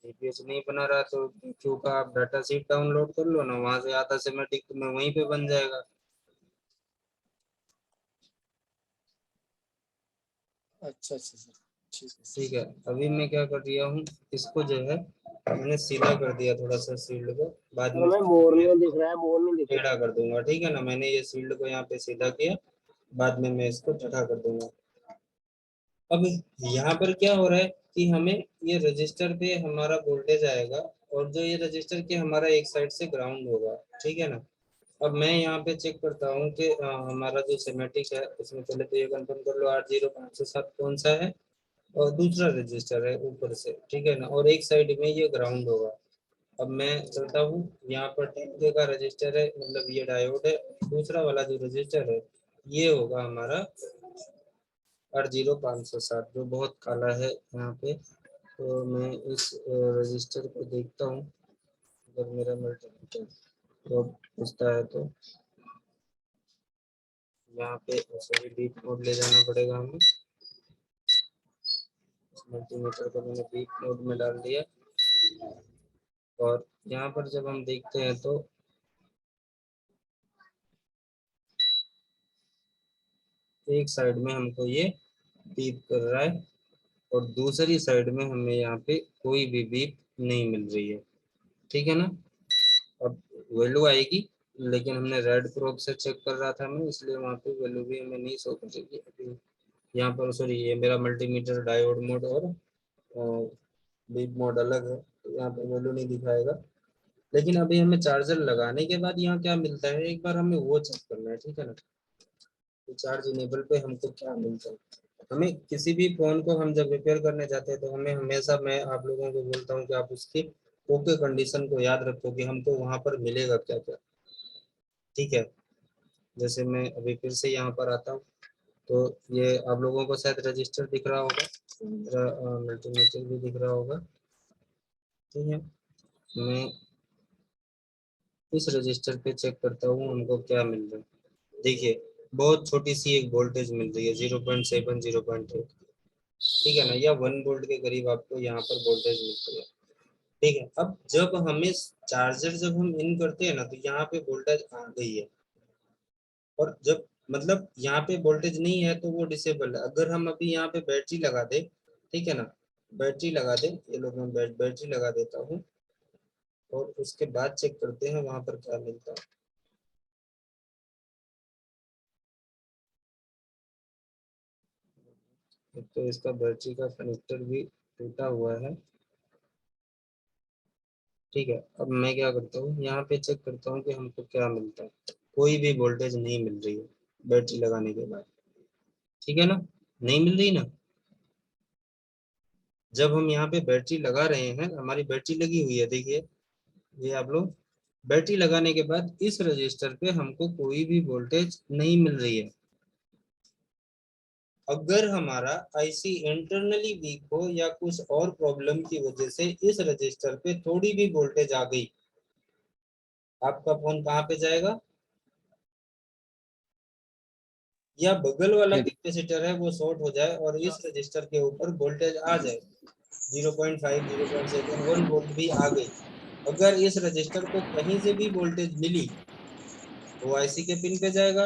जीपीएस नहीं बना रहा तो क्यों का आप डाटा शीट डाउनलोड कर लो ना, वहां से आता सिमेटिक तो मैं वहीं पे बन जाएगा। अच्छा सर, ठीक है। ठीक है, अभी मैं क्या कर दिया हूँ, इसको जो है मैंने सीधा कर दिया थोड़ा सा सील्ड को, बाद में मोरनी दिख रहा है, मोरनी दिख टेढ़ा कर दूंगा। ठीक है ना, मैंने ये सील्ड को यहाँ पे सीधा किया, बाद में मैं इसको टेढ़ा कर दूंगा। अब यहाँ पर क्या हो रहा है कि हमें ये रजिस्टर पे हमारा वोल्टेज आएगा, और जो ये रजिस्टर के हमारा एक साइड से ग्राउंड होगा। ठीक है ना, अब मैं यहाँ पे चेक करता हूँ कि हमारा जो सिमेटिक है उसमें पहले तो ये कंफर्म कर लो 80507 कौन सा है, और दूसरा रजिस्टर है ऊपर से। ठीक है ना, और एक साइड में ये ग्राउंड होगा। अब मैं चलता हूँ, यहाँ पर 10K का रजिस्टर है, मतलब ये डायोड है, दूसरा वाला जो रजिस्टर है ये होगा हमारा 80507 जो बहुत काला है यहाँ पे। तो मैं इस रजिस्टर को देखता हूँ, अगर मेरा मल्टीमीटर तो पूछता है तो यहाँ पे सॉरी बीप मोड ले जाना पड़ेगा हमें। मल्टीमीटर को मैंने बीप मोड में डाल दिया, और यहाँ पर जब हम देखते हैं तो एक साइड में हमको ये बीप कर रहा है, और दूसरी साइड में हमें यहाँ पे कोई भी बीप नहीं मिल रही है। ठीक है ना, अब वैल्यू आएगी, लेकिन हमने रेड प्रोब से चेक कर रहा था मैं, इसलिए वहाँ पे वैल्यू भी हमें नहीं शो करेगी। अभी यहाँ पर सॉरी ये मेरा मल्टीमीटर डायोड मोड और बीप मोड अलग है, तो यहाँ पर वैल्यू नहीं दिखाएगा। लेकिन अभी हमें चार्जर लगाने के बाद यहाँ क्या मिलता है एक बार हमें वो चेक करना है। ठीक है ना, तो चार्ज इनेबल पे हमको क्या मिलता है। हमें किसी भी फोन को हम जब रिपेयर करने जाते हैं तो हमें हमेशा, मैं आप लोगों को बोलता हूँ कि आप उसकी ओके कंडीशन को याद रखो कि हमको वहां पर मिलेगा क्या क्या। ठीक है, जैसे मैं अभी फिर से यहाँ पर आता हूँ, तो ये आप लोगों को शायद रजिस्टर दिख रहा होगा, मेरा मल्टीमीटर भी दिख रहा होगा। ठीक है, मैं इस रजिस्टर पे चेक करता हूँ हमको क्या मिल रहा है। देखिए बहुत छोटी सी एक वोल्टेज मिल रही है 0.7 0.8। ठीक है ना, या 1 वोल्ट के करीब आपको यहाँ पर वोल्टेज मिलती है। ठीक है, अब जब हमें चार्जर जब हम इन करते हैं ना तो यहाँ पे वोल्टेज आ गई है, और जब मतलब यहाँ पे वोल्टेज नहीं है तो वो डिसेबल है। अगर हम अभी यहाँ पे बैटरी लगा दे, ठीक है ना, बैटरी लगा दे, ये लोग मैं बैटरी लगा देता हूँ, और उसके बाद चेक करते हैं वहां पर क्या मिलता है। तो इसका बैटरी का कनेक्टर भी टूटा हुआ है। ठीक है, अब मैं क्या करता हूँ यहाँ पे चेक करता हूँ कि हमको क्या मिलता है। कोई भी वोल्टेज नहीं मिल रही है बैटरी लगाने के बाद। ठीक है ना, नहीं मिल रही ना। जब हम यहाँ पे बैटरी लगा रहे हैं, हमारी बैटरी लगी हुई है, देखिए ये आप लोग, बैटरी लगाने के बाद इस रजिस्टर पे हमको कोई भी वोल्टेज नहीं मिल रही है। अगर हमारा आईसी इंटरनली वीक हो या कुछ और प्रॉब्लम की वजह से इस रजिस्टर पे थोड़ी भी वोल्टेज आ गई आपका फोन कहाँ पे जाएगा, या बगल वाला कैपेसिटर है वो शॉर्ट हो जाए और इस रजिस्टर के ऊपर वोल्टेज आ जाए 0.5 0.7 1 वोल्ट भी आ गई। अगर इस रजिस्टर को कहीं से भी वोल्टेज मिली वो आईसी के पिन पे जाएगा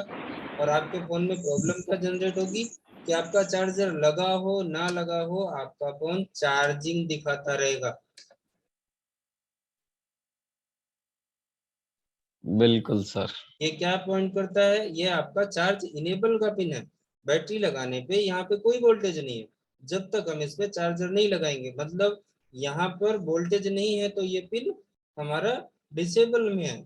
और आपके फोन में प्रॉब्लम क्या जनरेट होगी कि आपका चार्जर लगा हो ना लगा हो आपका फोन चार्जिंग दिखाता रहेगा। बिल्कुल सर। ये क्या पॉइंट करता है, ये आपका चार्ज इनेबल का पिन है। बैटरी लगाने पे यहाँ पे कोई वोल्टेज नहीं है जब तक हम इस पे चार्जर नहीं लगाएंगे, मतलब यहाँ पर वोल्टेज नहीं है तो ये पिन हमारा डिसेबल में है।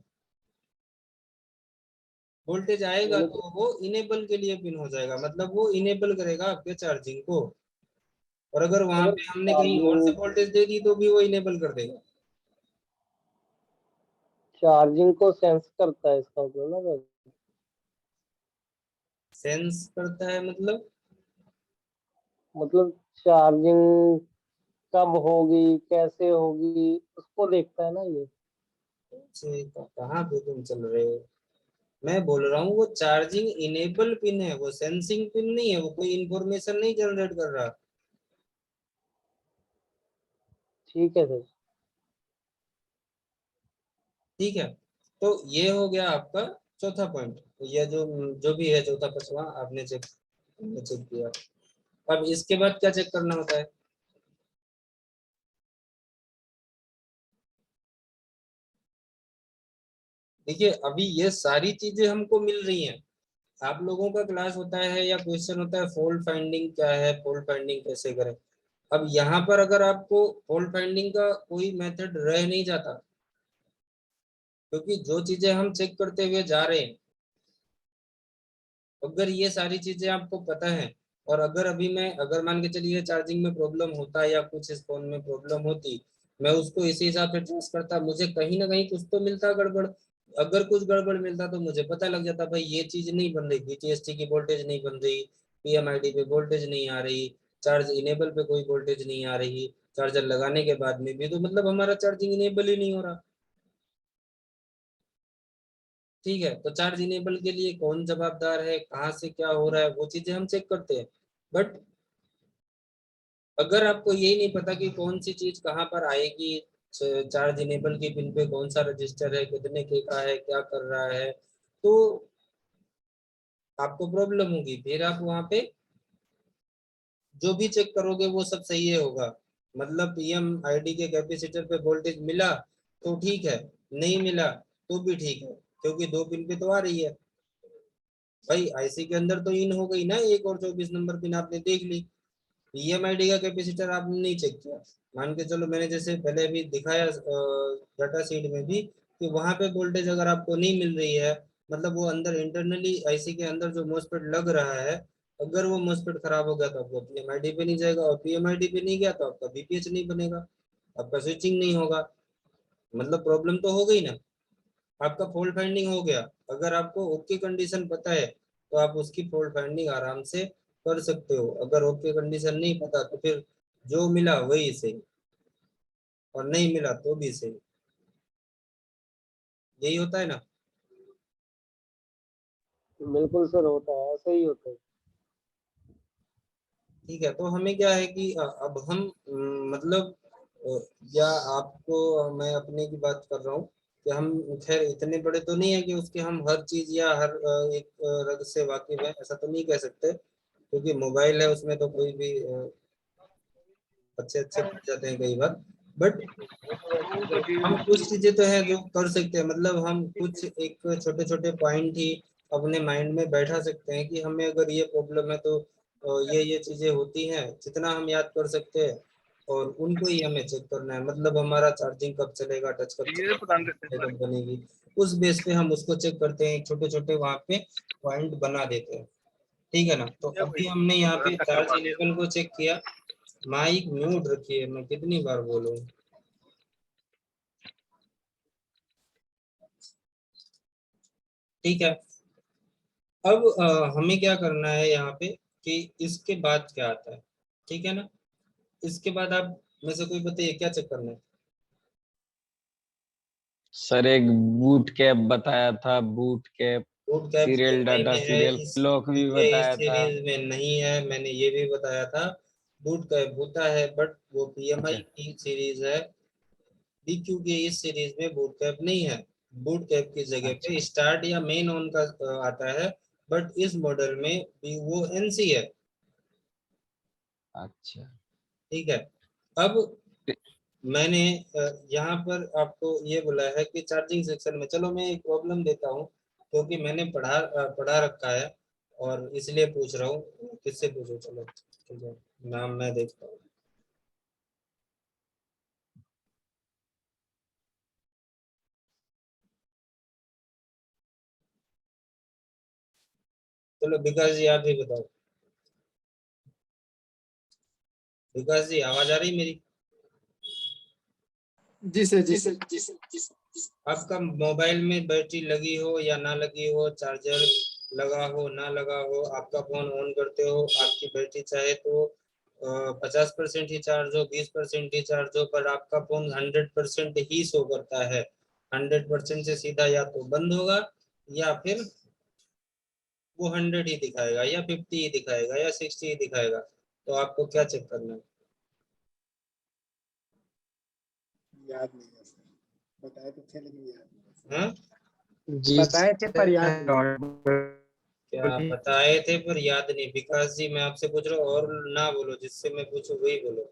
वोल्टेज आएगा तो वो इनेबल के लिए पिन हो जाएगा, मतलब वो इनेबल करेगा आपके चार्जिंग को। और अगर वहां पे हमने कहीं और से वोल्टेज दे दी तो भी वो इनेबल कर देगा। चार्जिंग को सेंस करता है इसका मतलब ना सर? सेंस करता है मतलब चार्जिंग कब होगी कैसे होगी उसको देखता है ना ये। कहाँ पे तुम चल रहे हो, मैं बोल रहा हूँ वो चार्जिंग इनेबल पिन है, वो सेंसिंग पिन नहीं है, वो कोई इंफॉर्मेशन नहीं जनरेट कर रहा। ठीक है सर। ठीक है, तो ये हो गया आपका चौथा पॉइंट। ये जो जो भी है चौथा पांचवा आपने चेक किया। अब इसके बाद क्या चेक करना होता है, देखिए अभी ये सारी चीजें हमको मिल रही हैं। आप लोगों का क्लास होता है या क्वेश्चन होता है फॉल्ट फाइंडिंग क्या है, फॉल्ट फाइंडिंग कैसे करें। अब यहाँ पर अगर आपको फॉल्ट फाइंडिंग का कोई मेथड रह नहीं जाता, क्योंकि जो चीजें हम चेक करते हुए जा रहे हैं, अगर ये सारी चीजें आपको पता है और अगर अभी मैं अगर मान के चलिए चार्जिंग में प्रॉब्लम होता या कुछ इस फोन में प्रॉब्लम होती, मैं उसको इसी हिसाब से ट्रेस करता, मुझे कहीं ना कहीं कुछ तो मिलता गड़बड़। अगर कुछ गड़बड़ मिलता तो मुझे पता लग जाता भाई ये चीज नहीं बन रही, बीटीएसटी की वोल्टेज नहीं बन रही, पीएमआईडी पे वोल्टेज नहीं आ रही, चार्ज इनेबल पे कोई वोल्टेज नहीं आ रही, चार्जर लगाने के बाद में भी तो मतलब हमारा चार्जिंग इनेबल ही नहीं हो रहा। ठीक है, तो चार्ज इनेबल के लिए कौन जवाबदार है, कहाँ से क्या हो रहा है, वो चीजें हम चेक करते हैं। बट अगर आपको यही नहीं पता कि कौन सी चीज कहाँ पर आएगी, चार्ज इनेबल के पिन पे कौन सा रजिस्टर है, कितने के का है, क्या कर रहा है, तो आपको प्रॉब्लम होगी। फिर आप वहां पे जो भी चेक करोगे वो सब सही है होगा, मतलब पीएमआईडी के कैपेसिटर पे वोल्टेज मिला तो ठीक है, नहीं मिला तो भी ठीक है, क्योंकि दो पिन पे तो आ रही है। भाई आईसी के अंदर तो इन हो गई ना, एक और 24 नंबर पिन आपने देख ली, पीएमआईडी का कैपेसिटर आपने नहीं चेक किया। मान के चलो मैंने जैसे पहले भी दिखाया डाटा शीट में भी कि वहां पे वोल्टेज अगर आपको नहीं मिल रही है, मतलब वो अंदर इंटरनली आईसी के अंदर जो मॉसफेट लग रहा है, अगर वो मॉसफेट खराब हो गया तो आपको पीएमआईडी पे नहीं जाएगा, और पीएमआईडी पे नहीं गया तो आपका बीपीएच नहीं बनेगा, आपका स्विचिंग नहीं होगा, मतलब प्रॉब्लम तो हो गई ना। आपका फॉल्ट फाइंडिंग हो गया, अगर आपको ओके कंडीशन पता है तो आप उसकी फॉल्ट फाइंडिंग आराम से कर सकते हो। अगर ओके कंडीशन नहीं पता तो फिर जो मिला वही सही, और नहीं मिला तो भी सही, यही होता है ना। बिल्कुल सर होता है, ऐसे ही होता है। ठीक है, तो हमें क्या है कि अब हम मतलब या आपको मैं अपने की बात कर रहा हूँ कि हम खैर इतने बड़े तो नहीं है कि उसके हम हर चीज या हर एक रग से वाकिफ है, ऐसा तो नहीं कह सकते, क्योंकि मोबाइल है उसमें तो कोई भी अच्छे अच्छे पड़ जाते हैं कई बार। बट हम कुछ चीजें तो है जो कर सकते हैं, मतलब हम कुछ एक छोटे छोटे पॉइंट ही अपने माइंड में बैठा सकते हैं कि हमें अगर ये प्रॉब्लम है तो ये चीजें होती हैं, जितना हम याद कर सकते हैं और उनको ही हमें चेक करना है। मतलब हमारा चार्जिंग कब चलेगा, टच कब चलेगा, कब बनेगी, उस बेस पे हम उसको चेक करते हैं, छोटे छोटे वहां पे पॉइंट बना देते हैं। ठीक है ना, तो अभी हमने यहाँ पे चार्ज इनेबल को चेक किया। माइक म्यूट रखिए, मैं कितनी बार बोलूं। ठीक है, अब हमें क्या करना है यहाँ पे कि इसके बाद क्या आता है। ठीक है ना, इसके बाद आप में से कोई बताइए क्या चेक करना है। सर एक बूट कैप बताया था, boot cap, boot cap serial CMI data, में है, सीरियल इस क्लॉक भी ये इस बताया था। सीरीज में नहीं है, मैंने ये भी बताया था। बूट कैप होता है बट वो PMI अच्छा, की सीरीज है, BQ की इस सीरीज में बूट कैप नहीं है। बूट कैप की जगह अच्छा, पे स्टार्ट या मेन ऑन का आता है, बट इस मॉडल में भी वो NC है। अच्छा। ठीक है। अब मैंने यहाँ पर आपको ये बोला है कि चार्जिंग सेक्शन में, चलो मैं एक प्रॉब्लम देता हूँ क्योंकि मैंने पढ़ा रखा है और इसलिए पूछ रहा हूँ, किससे पूछूं, चलो ठीक है, नाम मैं देखता हूँ। चलो विकास जी आप ही बताओ। विकास जी आवाज आ रही मेरी? जी सर, जी सर, जी सर। आपका मोबाइल में बैटरी लगी हो या ना लगी हो, चार्जर लगा हो ना लगा हो, आपका फोन ऑन करते हो, आपकी बैटरी चाहे तो 50% ही चार्ज हो, 20% ही चार्ज हो, पर आपका फोन 100% ही शो करता है। 100% से सीधा या तो बंद होगा या फिर वो 100 ही दिखाएगा या 50 ही दिखाएगा या 60 ही दिखाएगा। तो आपको क्या चेक करना है? याद नहीं है सर, बताए तो थे लेकिन याद नहीं है सर। हाँ? बताए थे पर याद नहीं। क्या बताए थे पर याद नहीं? विकास जी मैं आपसे पूछ रहा हूँ, और ना बोलो, जिससे मैं पूछूं वही बोलो।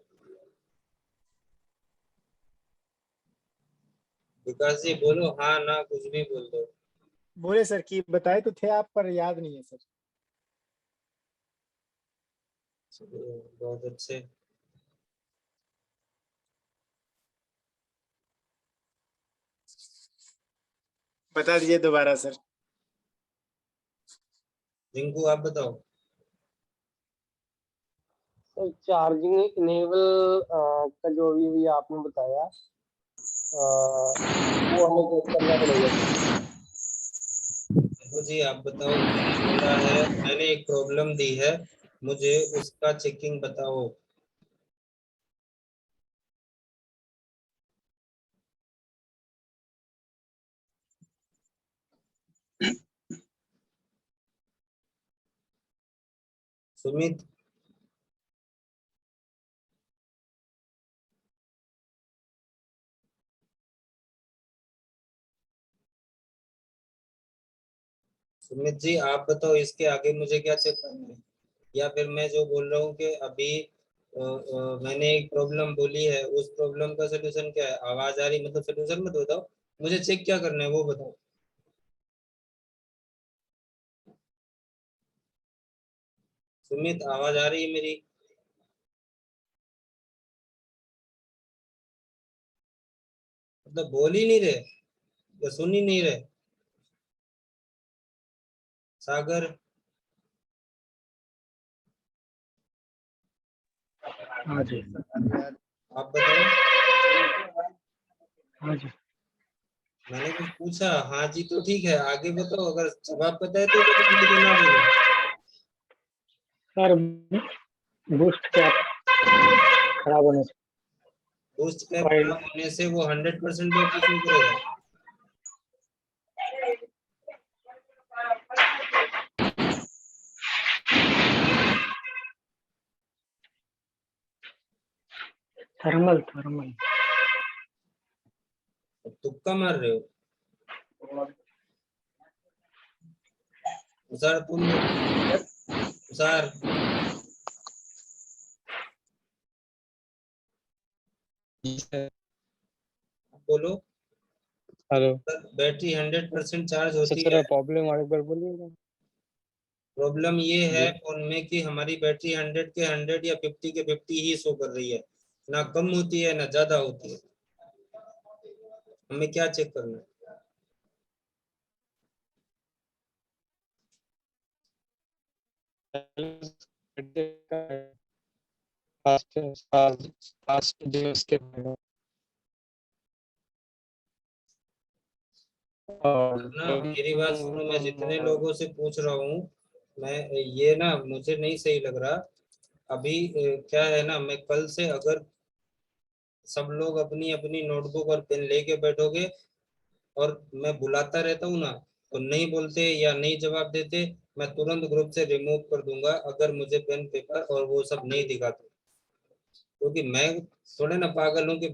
विकास जी बोलो, हाँ ना कुछ भी बोल दो। बोले सर कि बताए तो थे आप पर याद नहीं है सर। चलिए, बहुत अच्छे। बता दीजिए दोबारा सर। रिंकू आप बताओ। तो चार्जिंग इनेबल का जो अभी आपने बताया, वो हमें चेक करना पड़ेगा। रिंकू जी आप बताओ, मैंने बोला है, मैंने एक प्रॉब्लम दी है, मुझे उसका चेकिंग बताओ। सुमित सुमित जी आप बताओ, इसके आगे मुझे क्या चेक करना है? या फिर मैं जो बोल रहा हूँ कि अभी मैंने एक प्रॉब्लम बोली है, उस प्रॉब्लम का सोल्यूशन क्या है? आवाज आ रही मतलब सोल्यूशन मत बताओ, मुझे चेक क्या करना है वो बताओ। सुमित आवाज आ रही है मेरी? मतलब बोल ही नहीं रहे या सुन ही नहीं रहे? सागर हाँ जी, आप बताओ। हाँ जी मैंने कुछ पूछा, हाँ जी तो ठीक है, आगे बताओ, अगर जवाब पता है तो बोलो, नहीं तो ना बोलो। सर, बूस्ट कैप खराब होने से बूस्ट कैप कॉइल। खराब होने से वो 100% बैटरी शो करेगा? Thermal thermal. तुक्का मार रहे हो? सर तुम सर बोलो। हेलो बैटरी 100% चार्ज होती है। प्रॉब्लम और एक बार बोलिएगा। प्रॉब्लम ये है फोन में कि हमारी बैटरी 100 के 100 या 50 के 50 ही शो कर रही है, ना कम होती है ना ज्यादा होती है। हमें क्या चेक करना है? ना मेरी बात सुनो, मैं जितने लोगों से पूछ रहा हूँ, मैं ये ना मुझे नहीं सही लग रहा। अभी क्या है ना, मैं कल से अगर सब लोग अपनी अपनी नोटबुक और पेन लेके बैठोगे और मैं बुलाता रहता हूँ ना, तो नहीं बोलते या नहीं जवाब देते, मैं तुरंत ग्रुप से रिमूव कर दूंगा अगर मुझे पेन पेपर और वो सब नहीं दिखाते, क्योंकि मैं थोड़े ना पागल हूँ कि